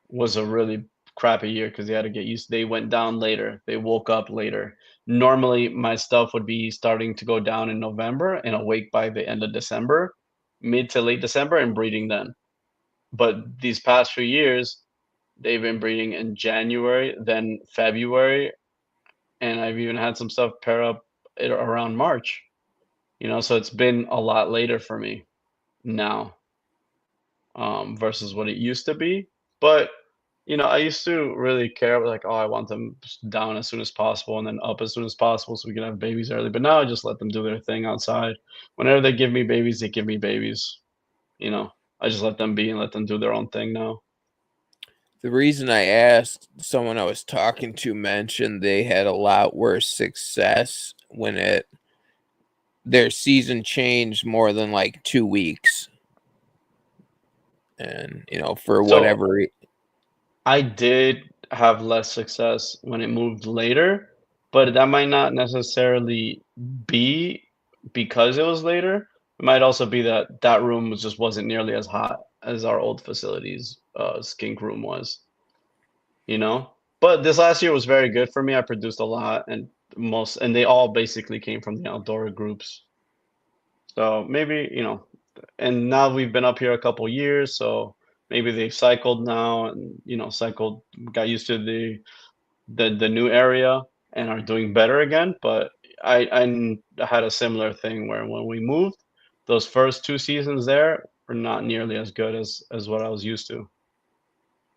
was a really crappy year because they had to get used they went down later, they woke up later. Normally, my stuff would be starting to go down in November and awake by the end of December, mid to late December, and breeding then. But these past few years, they've been breeding in January, then February, and I've even had some stuff pair up around March. So it's been a lot later for me now, versus what it used to be. But I used to really care like, oh, I want them down as soon as possible and then up as soon as possible so we can have babies early. But now I just let them do their thing outside. Whenever they give me babies, they give me babies. You know, I just let them be and let them do their own thing now. The reason I asked, someone I was talking to mentioned they had a lot worse success when their season changed more than like 2 weeks, and for So whatever I did have less success when it moved later, but that might not necessarily be because it was later. It might also be that that room just wasn't nearly as hot as our old facilities skink room was, you know? But this last year was very good for me. I produced a lot and they all basically came from the outdoor groups. So maybe, and now we've been up here a couple years, so maybe they've cycled now and got used to the new area and are doing better again. But I had a similar thing where when we moved, those first 2 seasons there were not nearly as good as what I was used to.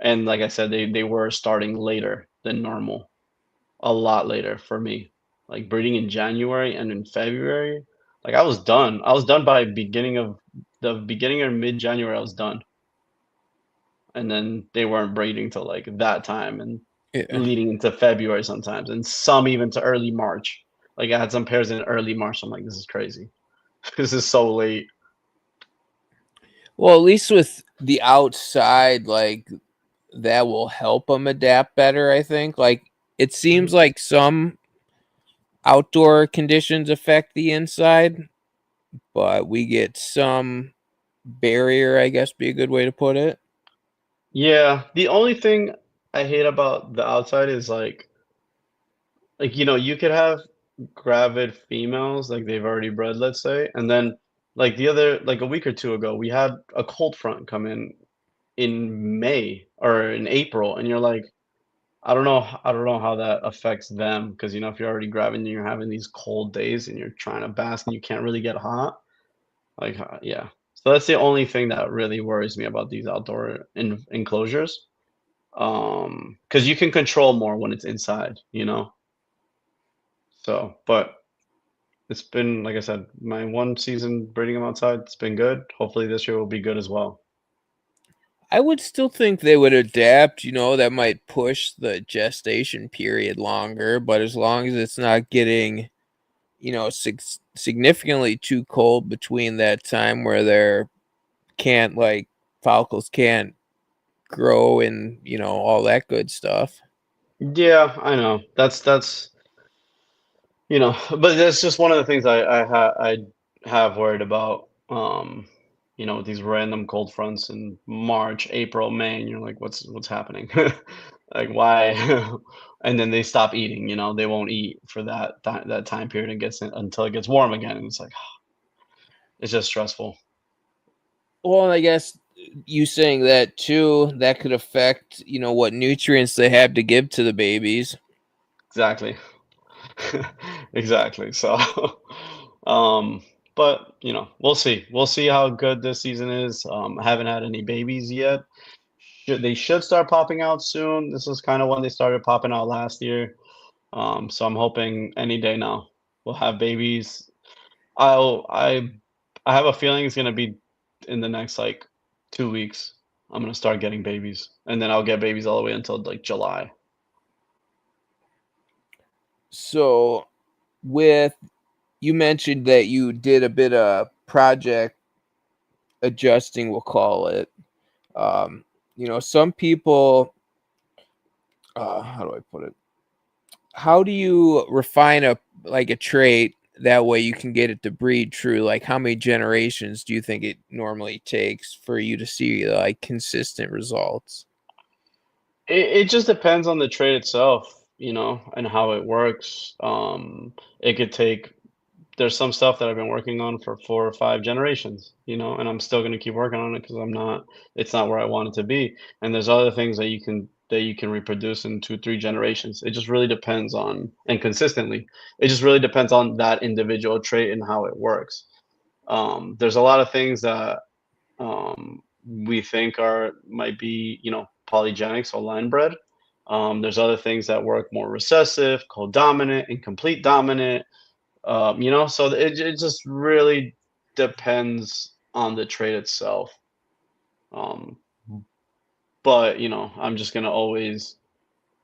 And like I said, they were starting later than normal, a lot later for me. Like breeding in January and in February, like I was done. I was done by beginning or mid January. I was done, and then they weren't breeding till like that time and yeah. leading into February sometimes, and some even to early March. Like I had some pairs in early March. I'm like, this is crazy. This is so late. Well, at least with the outside, like that will help them adapt better, I think. Like it seems Mhm. like some outdoor conditions affect the inside, but we get some barrier, I guess be a good way to put it. Yeah, the only thing I hate about the outside is you could have gravid females, like they've already bred, let's say, and then like a week or two ago, we had a cold front come in May or in April, and you're like, I don't know how that affects them because if you're already gravid and you're having these cold days and you're trying to bask and you can't really get hot, like yeah. So that's the only thing that really worries me about these outdoor enclosures. Because you can control more when it's inside. So, but it's been, like I said, my one season breeding them outside, it's been good. Hopefully this year will be good as well. I would still think they would adapt, that might push the gestation period longer, but as long as it's not getting significantly too cold between that time where they're can't like follicles can't grow and all that good stuff. Yeah, I know. That's but that's just one of the things I have worried about. With these random cold fronts in March, April, May, and you're like, what's happening? Like why? And then they stop eating. They won't eat for that time period and until it gets warm again, and it's like it's just stressful. Well, and I guess you saying that too, that could affect what nutrients they have to give to the babies. Exactly. Exactly. So, um, but we'll see. We'll see how good this season is. I haven't had any babies yet. They should start popping out soon. This is kind of when they started popping out last year. So I'm hoping any day now we'll have babies. I'll I have a feeling it's gonna be in the next like 2 weeks. I'm gonna start getting babies, and then I'll get babies all the way until like July. So, with you mentioned that you did a bit of project adjusting, we'll call it. Um, some people, how do I put it? How do you refine a trait that way you can get it to breed true? Like, how many generations do you think it normally takes for you to see like consistent results? It just depends on the trade itself, and how it works. It could take there's some stuff that I've been working on for 4 or 5 generations, and I'm still gonna keep working on it because it's not where I want it to be. And there's other things that you can reproduce in 2, 3 generations. It just really depends on and consistently. It just really depends on that individual trait and how it works. There's a lot of things that we think might be polygenic, so line bred. There's other things that work more recessive, co-dominant, incomplete dominant. So it just really depends on the trait itself. Um, but I'm just gonna always.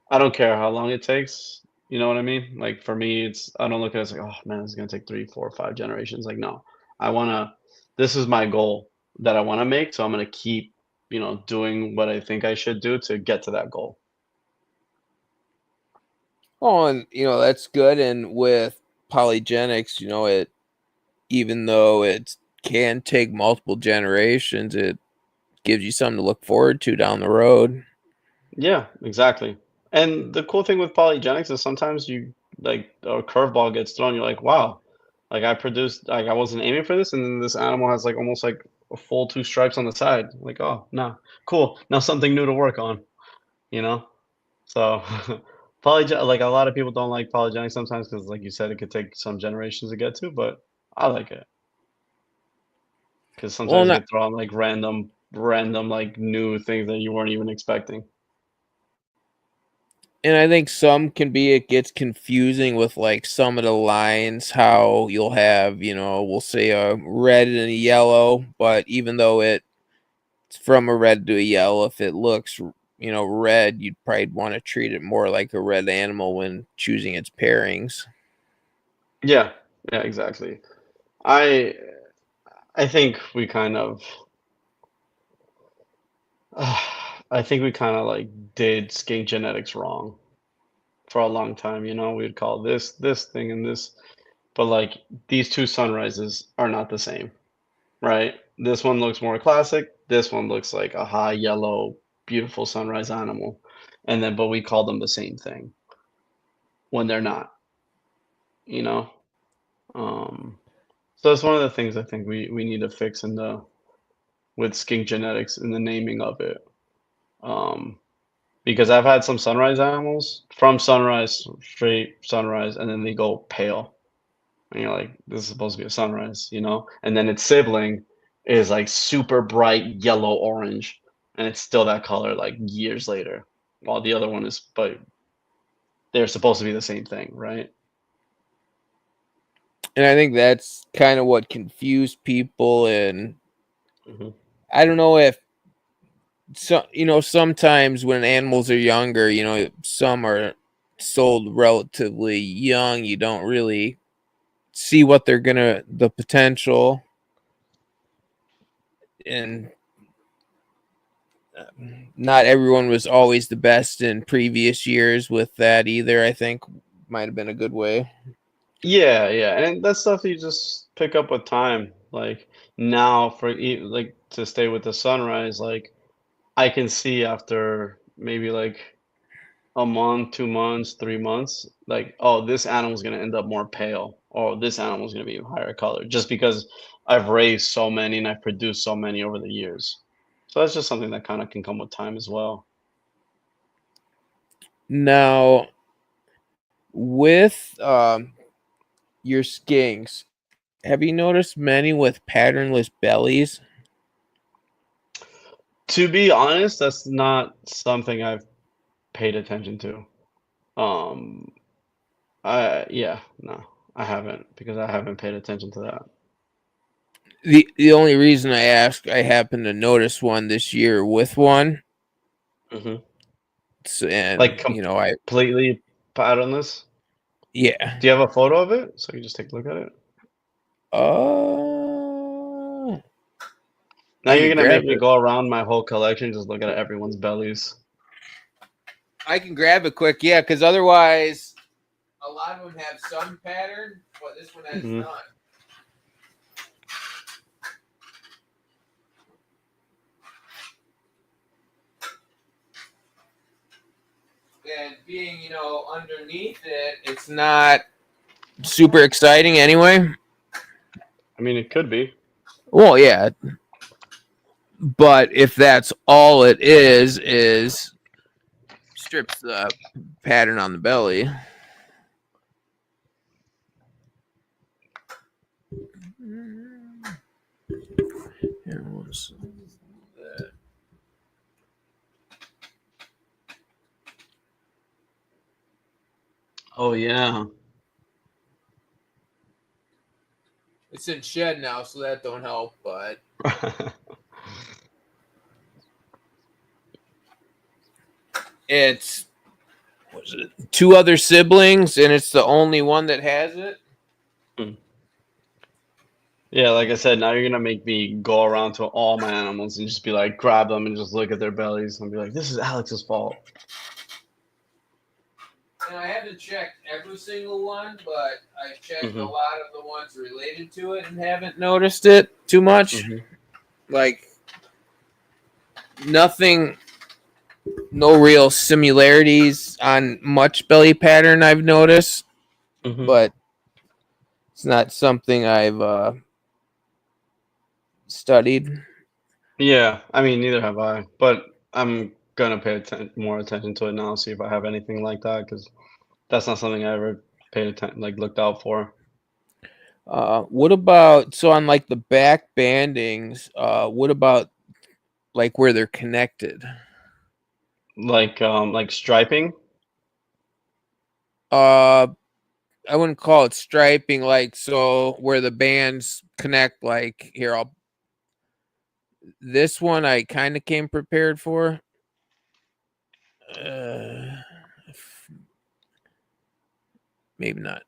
I don't care how long it takes. You know what I mean? Like for me, I don't look at it as like, oh man, it's gonna take 3, 4, 5 generations. Like no, I wanna. This is my goal that I want to make, so I'm gonna keep doing what I think I should do to get to that goal. Oh, and that's good. And with polygenics, it even though it can take multiple generations, it gives you something to look forward to down the road. Yeah, exactly. And the cool thing with polygenics is sometimes you like a curveball gets thrown. You're like, wow, like I wasn't aiming for this, and then this animal has like almost like a full 2 stripes on the side. Like, oh, no, cool. Now something new to work on, you know? So like a lot of people don't like polygenics sometimes because, like you said, it could take some generations to get to, but I like it because Well, sometimes you not get thrown like random like new things that you weren't even expecting. and I think some can be it gets confusing with like some of the lines how you'll have, we'll say a red and a yellow, but even though it's from a red to a yellow, if it looks red, you'd probably want to treat it more like a red animal when choosing its pairings. Yeah, yeah, exactly. I I think we kind of I think we kind of like did skink genetics wrong for a long time, we'd call this thing and this, but like these two sunrises are not the same, right? This one looks more classic, this one looks like a high yellow beautiful sunrise animal. And then but we call them the same thing when they're not, you know? Um so that's one of the things I think we need to fix in the with skink genetics in the naming of it. Um Because I've had some sunrise animals from sunrise, straight sunrise, and then they go pale. And you're like, this is supposed to be a sunrise. And then its sibling is like super bright yellow orange, and it's still that color like years later. While the other one is, but they're supposed to be the same thing, right? And I think that's kind of what confused people. And Hmm. I don't know if sometimes when animals are younger, some are sold relatively young. You don't really see what they're gonna the potential, and not everyone was always the best in previous years with that either. I think might have been a good way. Yeah, yeah, and that's stuff you just pick up with time. Like now, like to stay with the sunrise, like I can see after maybe like a month, 2 months, 3 months, like, oh, this animal's gonna end up more pale, or this animal's gonna be higher color, just because I've raised so many and I've produced so many over the years. So that's just something that kind of can come with time as well. Now, with your skinks, have you noticed many with patternless bellies? To be honest, that's not something I've paid attention to. Um, yeah, no, I haven't because I haven't paid attention to that. The only reason I ask, I happened to notice one this year with one, Hmm. Like and I completely patternless. yeah. Do you have a photo of it so you just take a look at it? Uh, Now I you're can gonna grab make me it. go around my whole collection just looking at everyone's bellies. I can grab it quick, yeah, because otherwise, a lot of them have some pattern, but this one has Hmm. none. And being, underneath it, it's not super exciting anyway. I mean, it could be. Well, yeah, but if that's all it is strips the pattern on the belly. Here, Oh yeah. it's in shed now, so that don't help. But it's was it two other siblings, and it's the only one that has it. Yeah, like I said, now you're gonna make me go around to all my animals and just be like, grab them and just look at their bellies and be like, this is Alex's fault. And I haven't checked every single one, but I checked a Hmm. lot of the ones related to it and haven't noticed it too much. Hmm. Like nothing, no real similarities on much belly pattern I've noticed, Hmm. but it's not something I've studied. Yeah, I mean, neither have I, but I'm gonna pay more attention to it now, see if I have anything like that, because that's not something I ever paid attention, like looked out for. What about so on like the back bandings? What about like where they're connected? Like striping. Uh, I wouldn't call it striping. Like so where the bands connect. Like here, I'll this one I kind of came prepared for. Uh, maybe not.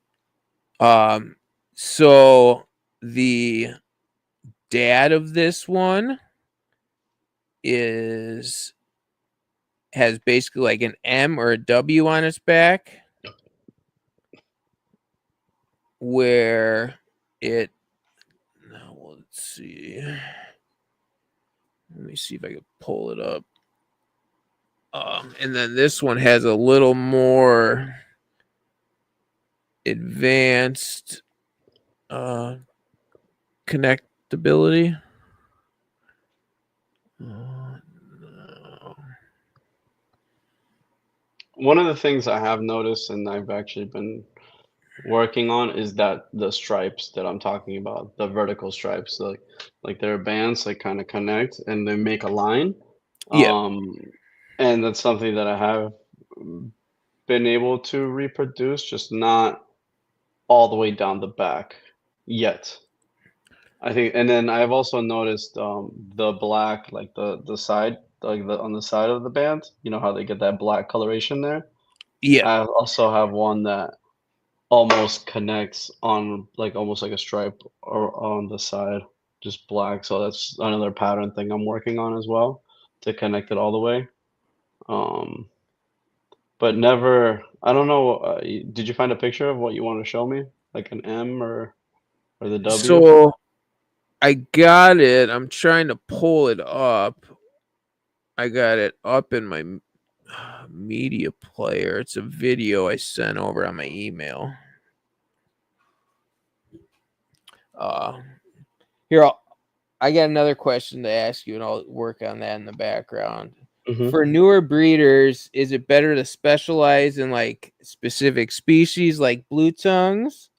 Um, so the dad of this one is has basically like an M or a W on its back, where it. Now let's see. Let me see if I can pull it up. And then this one has a little more advanced uh, connectability. No. One of the things I have noticed and I've actually been working on is that the stripes that I'm talking about, the vertical stripes, like their bands like kind of connect and they make a line. Yeah, Um, and that's something that I have been able to reproduce, just not all the way down the back yet. I think, and then I've also noticed the black, like the side, like the on the side of the band. You know how they get that black coloration there. yeah. I also have one that almost connects on like almost like a stripe or on the side, just black. So that's another pattern thing I'm working on as well to connect it all the way. Um, but never, I don't know. Did you find a picture of what you want to show me? Like an M or the W? So I got it. I'm trying to pull it up. I got it up in my media player. It's a video I sent over on my email. Uh, here, I got another question to ask you, and I'll work on that in the background. Hmm. For newer breeders, is it better to specialize in like specific species like blue tongues,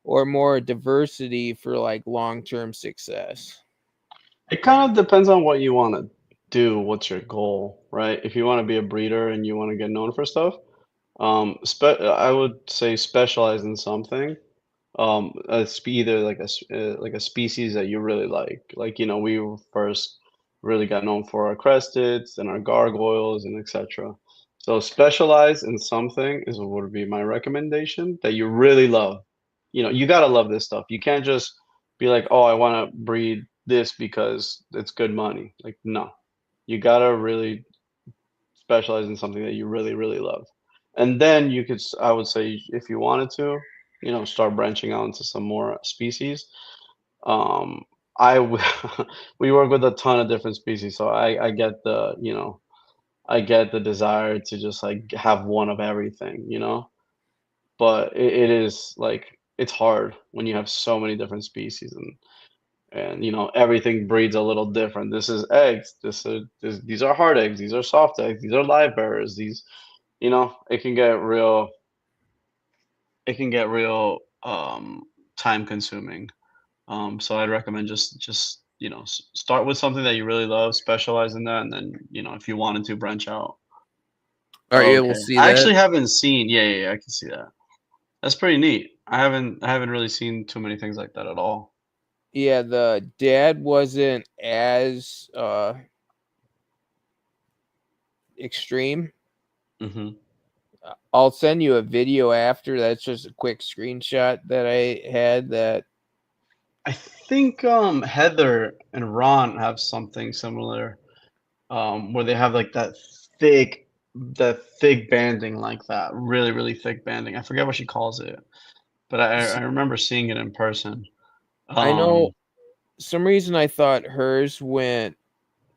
or more diversity for like long term success? It kind of depends on what you want to do. What's your goal, right? If you want to be a breeder and you want to get known for stuff, I would say specialize in something. Either like like a species that you really like, we first really got known for our cresteds and our gargoyles and etc. So specialize in something is what would be my recommendation that you really love. You got to love this stuff. You can't just be like, oh, I want to breed this because it's good money. Like, no, you got to really specialize in something that you really, really love. And then you could, I would say, if you wanted to, start branching out into some more species. Um, we work with a ton of different species, so I get I get the desire to just like have one of everything. But it is like it's hard when you have so many different species and everything breeds a little different. This is eggs. These are hard eggs. These are soft eggs. These are live bearers. It can get real. It can get real time consuming. So I'd recommend just start with something that you really love, specialize in that, and then if you wanted to branch out. Are you able Okay, to see I that? actually haven't seen. Yeah, yeah, yeah, I can see that. That's pretty neat. I haven't really seen too many things like that at all. Yeah, the dad wasn't as extreme. Hmm. I'll send you a video after. That's just a quick screenshot that I had that I think Heather and Ron have something similar, where they have like thick that thick banding like that, really, really thick banding. I forget what she calls it, but I remember seeing it in person. I know Um, some reason I thought hers went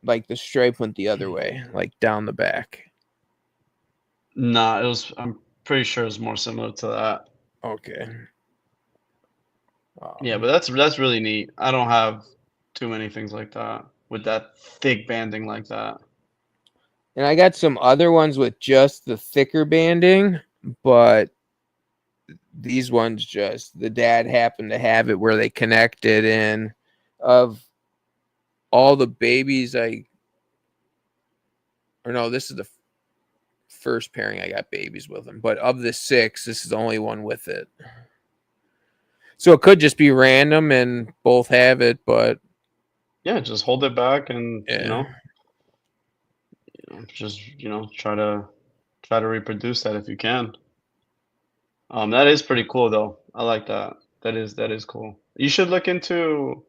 like the stripe went the other way, like down the back. nah, I'm pretty sure it's more similar to that. Okay. Yeah, but Um, that's really neat. I don't have too many things like that with that thick banding like that. and I got some other ones with just the thicker banding, but these ones just the dad happened to have it where they connected and of all the babies I or no, this is the first pairing I got babies with them, but of the six, this is the only one with it. So it could just be random and both have it, but Yeah, just hold it back and yeah. just try to reproduce that if you can. That is pretty cool though. I like that. That is cool. You should look into.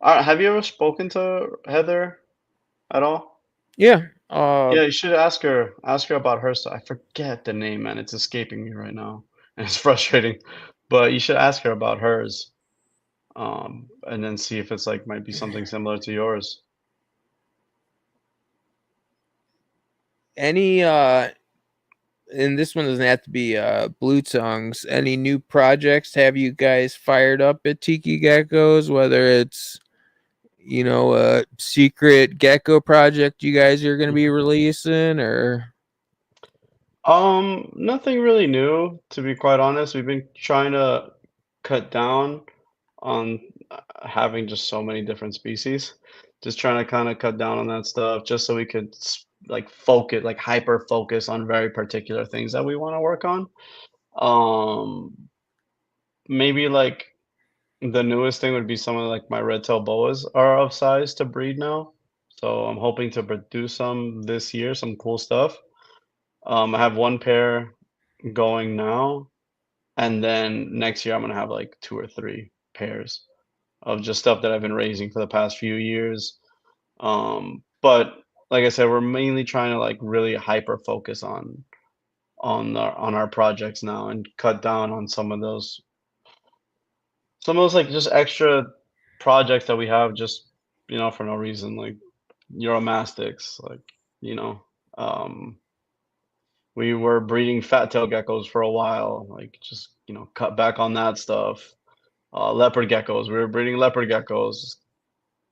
Have you ever spoken to Heather at all? Yeah. Yeah, you should ask her about her stuff. I forget the name, man. It's escaping me right now, and it's frustrating. But you should ask her about hers, and then see if it's like might be something similar to yours. Any and this one doesn't have to be blue tongues. Any new projects have you guys fired up at Tiki Geckos, whether it's a secret gecko project you guys are going to be Mhm. releasing or Nothing really new, to be quite honest. We've been trying to cut down on having just so many different species. Just trying to kind of cut down on that stuff, just so we could like focus, like hyper focus on very particular things that we want to work on. Maybe like the newest thing would be some of like my red tail boas are of size to breed now. So I'm hoping to produce some this year, some cool stuff. I have one pair going now. and then next year I'm gonna have like 2 or 3 pairs of just stuff that I've been raising for the past few years. But like I said, we're mainly trying to like really hyper focus on our projects now and cut down on some of those like just extra projects that we have just for no reason, like Euromastics, like you know um we were breeding fat tail geckos for a while, like just cut back on that stuff. Leopard geckos, we were breeding leopard geckos,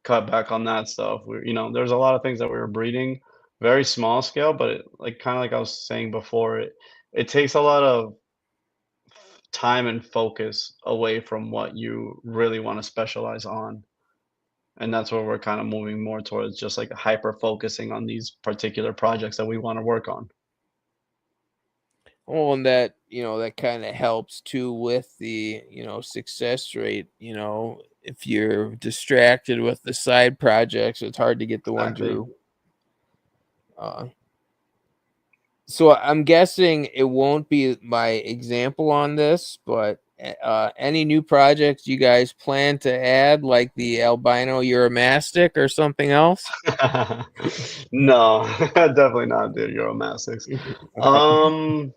cut back on that stuff. There's a lot of things that we were breeding, very small scale, but like kind of like I was saying before, it takes a lot of time and focus away from what you really want to specialize on. And that's where we're kind of moving more towards, just like hyper focusing on these particular projects that we want to work on. Oh, and that, that kind of helps too with the, success rate. If you're distracted with the side projects, it's hard to get the ones Exactly. you're. Uh, so I'm guessing it won't be my example on this, but any new projects you guys plan to add, like the albino Euromastic or something else? No, definitely not, dude. Euromastics. Um,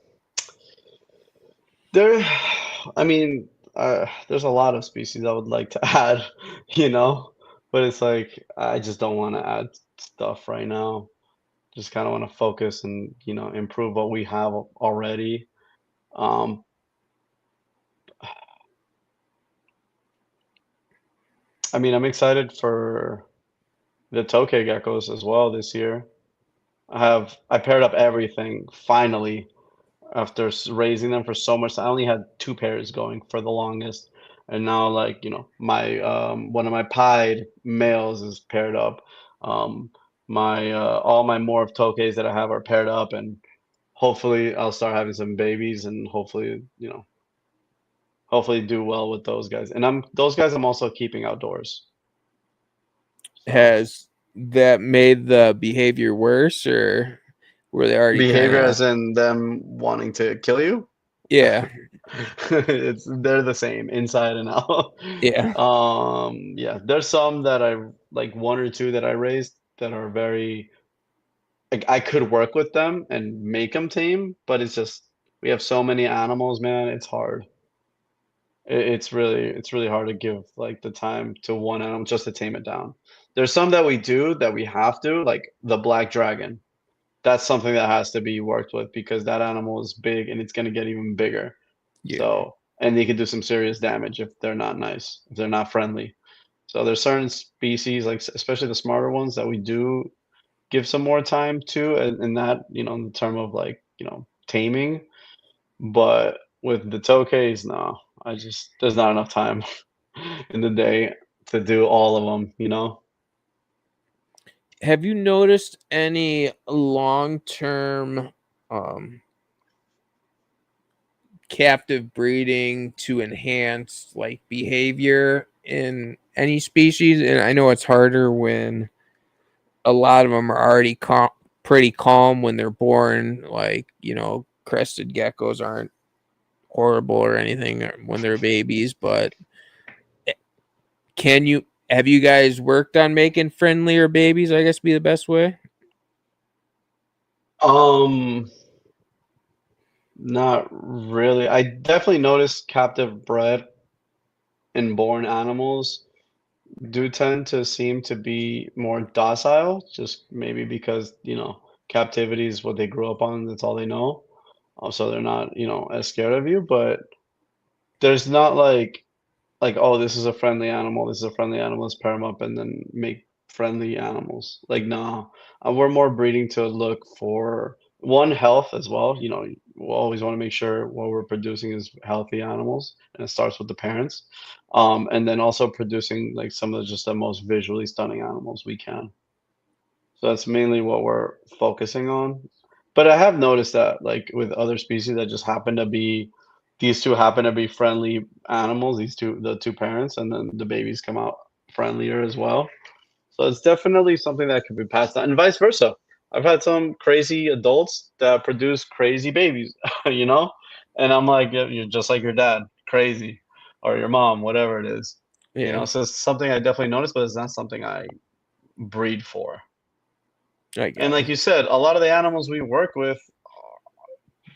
there, I mean, there's a lot of species I would like to add, you know, but it's like I just don't want to add stuff right now. Just kind of want to focus and improve what we have already. Um, I mean, I'm excited for the Tokay geckos as well this year. I paired up everything finally after raising them for so much. I only had 2 pairs going for the longest, and now like my one of my pied males is paired up. Um, my all my morph tokays that I have are paired up, and hopefully I'll start having some babies, and hopefully do well with those guys. And those guys I'm also keeping outdoors. So Has that made the behavior worse, or were they already kind behavior of? as in them wanting to kill you. Yeah, They're the same inside and out. yeah. Yeah, there's some that I like, 1 or 2 that I raised that are very like I could work with them and make them tame, but it's just we have so many animals, man. It's hard. It's really hard to give like the time to one animal just to tame it down. There's some that we do that we have to, like the black dragon. That's something that has to be worked with because that animal is big and it's going to get even bigger. Yeah. So, and they can do some serious damage if they're not nice, if they're not friendly. So there's certain species, like especially the smarter ones, that we do give some more time to, and that, in the term of like, taming. But with the tokays, no, there's not enough time in the day to do all of them. Have you noticed any long-term um, captive breeding to enhance like behavior in any species? And I know it's harder when a lot of them are already pretty calm when they're born. Like, crested geckos aren't horrible or anything when they're babies, but can you have you guys worked on making friendlier babies? I guess be the best way. Um, Not really. I definitely noticed captive bred and born animals do tend to seem to be more docile, just maybe because, captivity is what they grew up on, that's all they know. So they're not, as scared of you, but there's not like, oh, this is a friendly animal, this is a friendly animal, let's pair them up and then make friendly animals. Like, no, we're more breeding to look for one, health as well. We always want to make sure what we're producing is healthy animals, and it starts with the parents. And then also producing like some of just the most visually stunning animals we can. So that's mainly what we're focusing on. But I have noticed that, like with other species that just happen to be, these two happen to be friendly animals, the two parents, and then the babies come out friendlier as well. So it's definitely something that could be passed on, and vice versa. I've had some crazy adults that produce crazy babies, you know, And I'm like, "Yeah, you're just like your dad, crazy, or your mom, whatever it is." You know, Yeah, so it's something I definitely noticed, but it's not something I breed for. I And got like it. you said, a lot of the animals we work with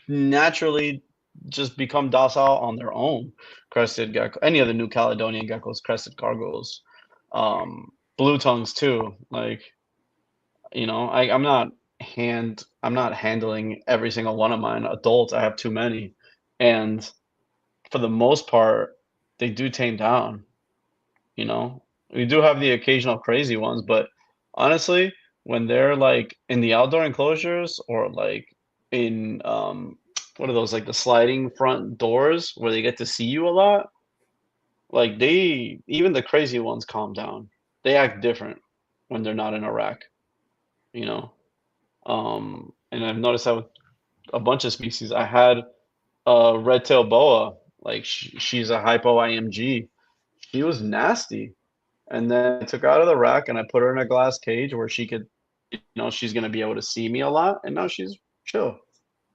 naturally just become docile on their own. Crested gecko, any of the New Caledonian geckos, crested cargos, blue tongues too. Like, I'm not handling every single one of mine. Adults, I have too many, and for the most part, they do tame down. You know, we do have the occasional crazy ones, but honestly, when they're like in the outdoor enclosures or like in what are those, like the sliding front doors where they get to see you a lot, like they even the crazy ones calm down. They act different when they're not in a rack, you know. And I've noticed that with a bunch of species. I had a red-tailed boa, like she's a hypo IMG. She was nasty. And then I took her out of the rack and I put her in a glass cage where she could, she's gonna be able to see me a lot, and now she's chill.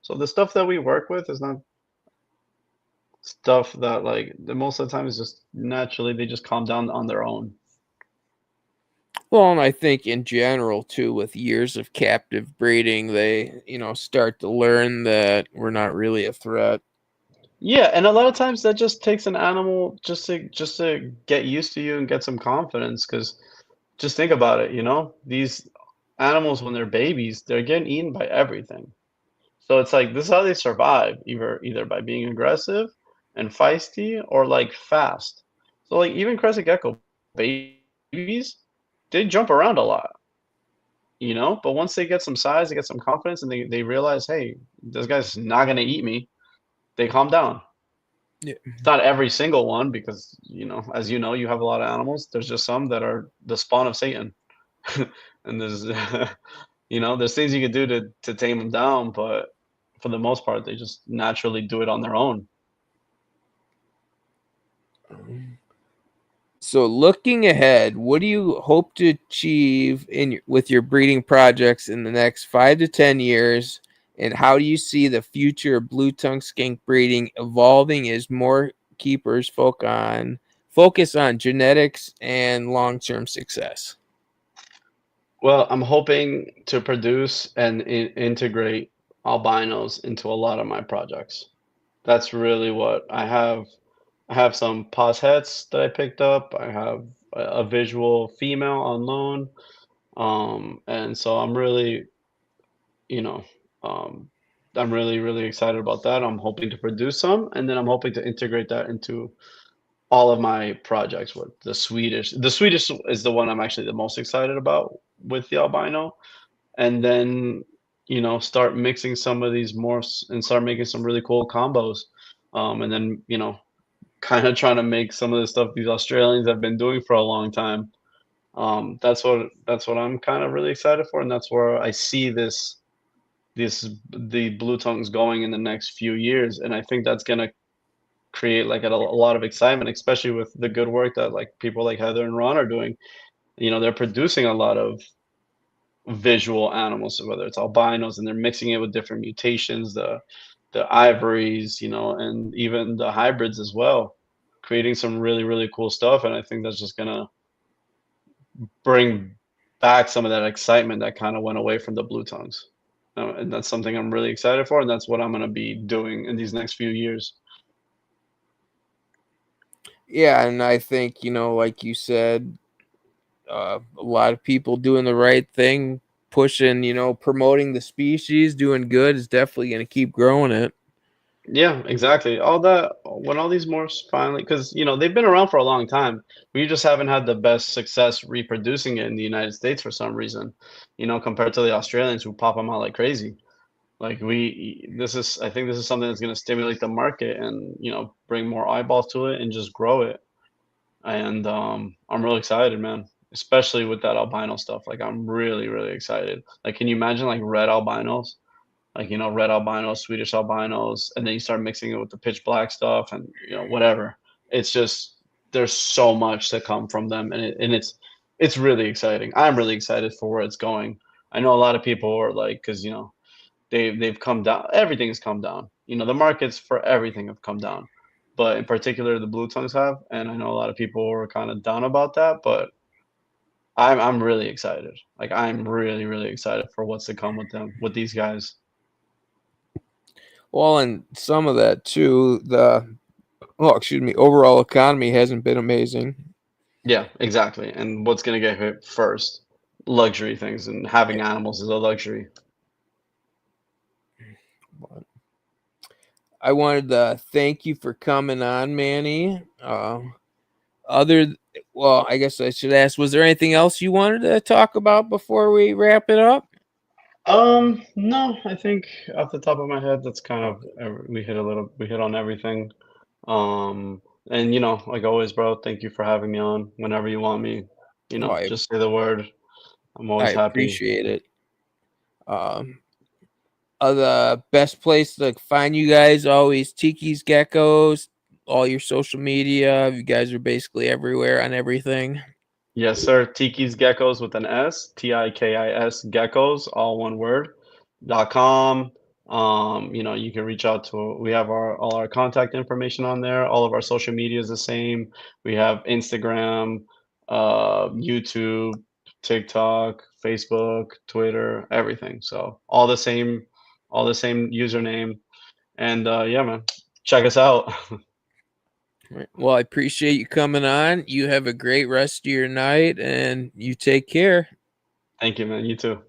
So the stuff that we work with is not stuff that like the most of the time is just naturally they just calm down on their own. Well, and I think in general too, with years of captive breeding, they start to learn that we're not really a threat. Yeah, and a lot of times that just takes an animal just to get used to you and get some confidence. Because just think about it, these animals when they're babies, they're getting eaten by everything. So it's like this is how they survive, either by being aggressive and feisty or like fast. So like even crested gecko babies, they jump around a lot, but once they get some size, they get some confidence and they realize, hey, this guy's not gonna eat me, they calm down. Yeah. It's not every single one because, as you have a lot of animals. There's just some that are the spawn of Satan. And there's there's things you could do to tame them down, but for the most part, they just naturally do it on their own. So looking ahead, what do you hope to achieve with your breeding projects in the next 5 to 10 years? And how do you see the future of blue tongue skink breeding evolving as more keepers focus on genetics and long-term success? Well, I'm hoping to produce and integrate albinos into a lot of my projects. That's really what I have. I have some posets that I picked up. I have a visual female on loan. And so you know, um, I'm really, really excited about that. I'm hoping to produce some, and then I'm hoping to integrate that into all of my projects with the Swedish. The Swedish is the one I'm actually the most excited about with the albino, and then start mixing some of these morphs and start making some really cool combos, and then kind of trying to make some of the stuff these Australians have been doing for a long time. That's what I'm kind of really excited for, and that's where I see the blue tongues going in the next few years, and I think that's gonna create like a lot of excitement, especially with the good work that like people like Heather and Ron are doing. They're producing a lot of visual animals, so whether it's albinos and they're mixing it with different mutations, the ivories, and even the hybrids as well, creating some really, really cool stuff. And I think that's just gonna bring back some of that excitement that kind of went away from the blue tongues. And that's something I'm really excited for, and that's what I'm gonna be doing in these next few years. Yeah, and I think, like you said, a lot of people doing the right thing, pushing, promoting the species, doing good is definitely going to keep growing it. Yeah, exactly. All that when all these morphs finally, because they've been around for a long time. We just haven't had the best success reproducing it in the United States for some reason. Compared to the Australians who pop them out like crazy. Like I think this is something that's going to stimulate the market and bring more eyeballs to it and just grow it. And I'm really excited, man. Especially with that albino stuff. Like I'm really, really excited. Like, can you imagine like red albinos? Like red albinos, Swedish albinos, and then you start mixing it with the pitch black stuff and whatever. It's just there's so much to come from them, and it's really exciting. I'm really excited for where it's going. I know a lot of people are like, because they've come down. Everything has come down. the markets for everything have come down, but in particular the blue tongues have, and I know a lot of people were kind of down about that, but I'm really excited. Like I'm really really excited for what's to come with them with these guys. Well, and some of that too, overall economy hasn't been amazing. Yeah, exactly. And what's gonna get hit first? Luxury things, and having animals is a luxury. I wanted to thank you for coming on, Manny. Other, well, I guess I should ask, was there anything else you wanted to talk about before we wrap it up? No, I think off the top of my head, that's kind of Okay. we hit on everything. And like always, bro, thank you for having me on whenever you want me. Oh, Just say the word. I'm I always happy. appreciate it. Um, the best place to find you guys always Tiki's Geckos, all your social media. You guys are basically everywhere on everything. Yes, sir. Tiki's Geckos with an S, Tikis Geckos, all one word. .com. You can reach out to. We have all our contact information on there. All of our social media is the same. We have Instagram, YouTube, TikTok, Facebook, Twitter, everything. So all the same username. And yeah, man, check us out. Right. Well, I appreciate you coming on. You have a great rest of your night and you take care. Thank you, man. You too.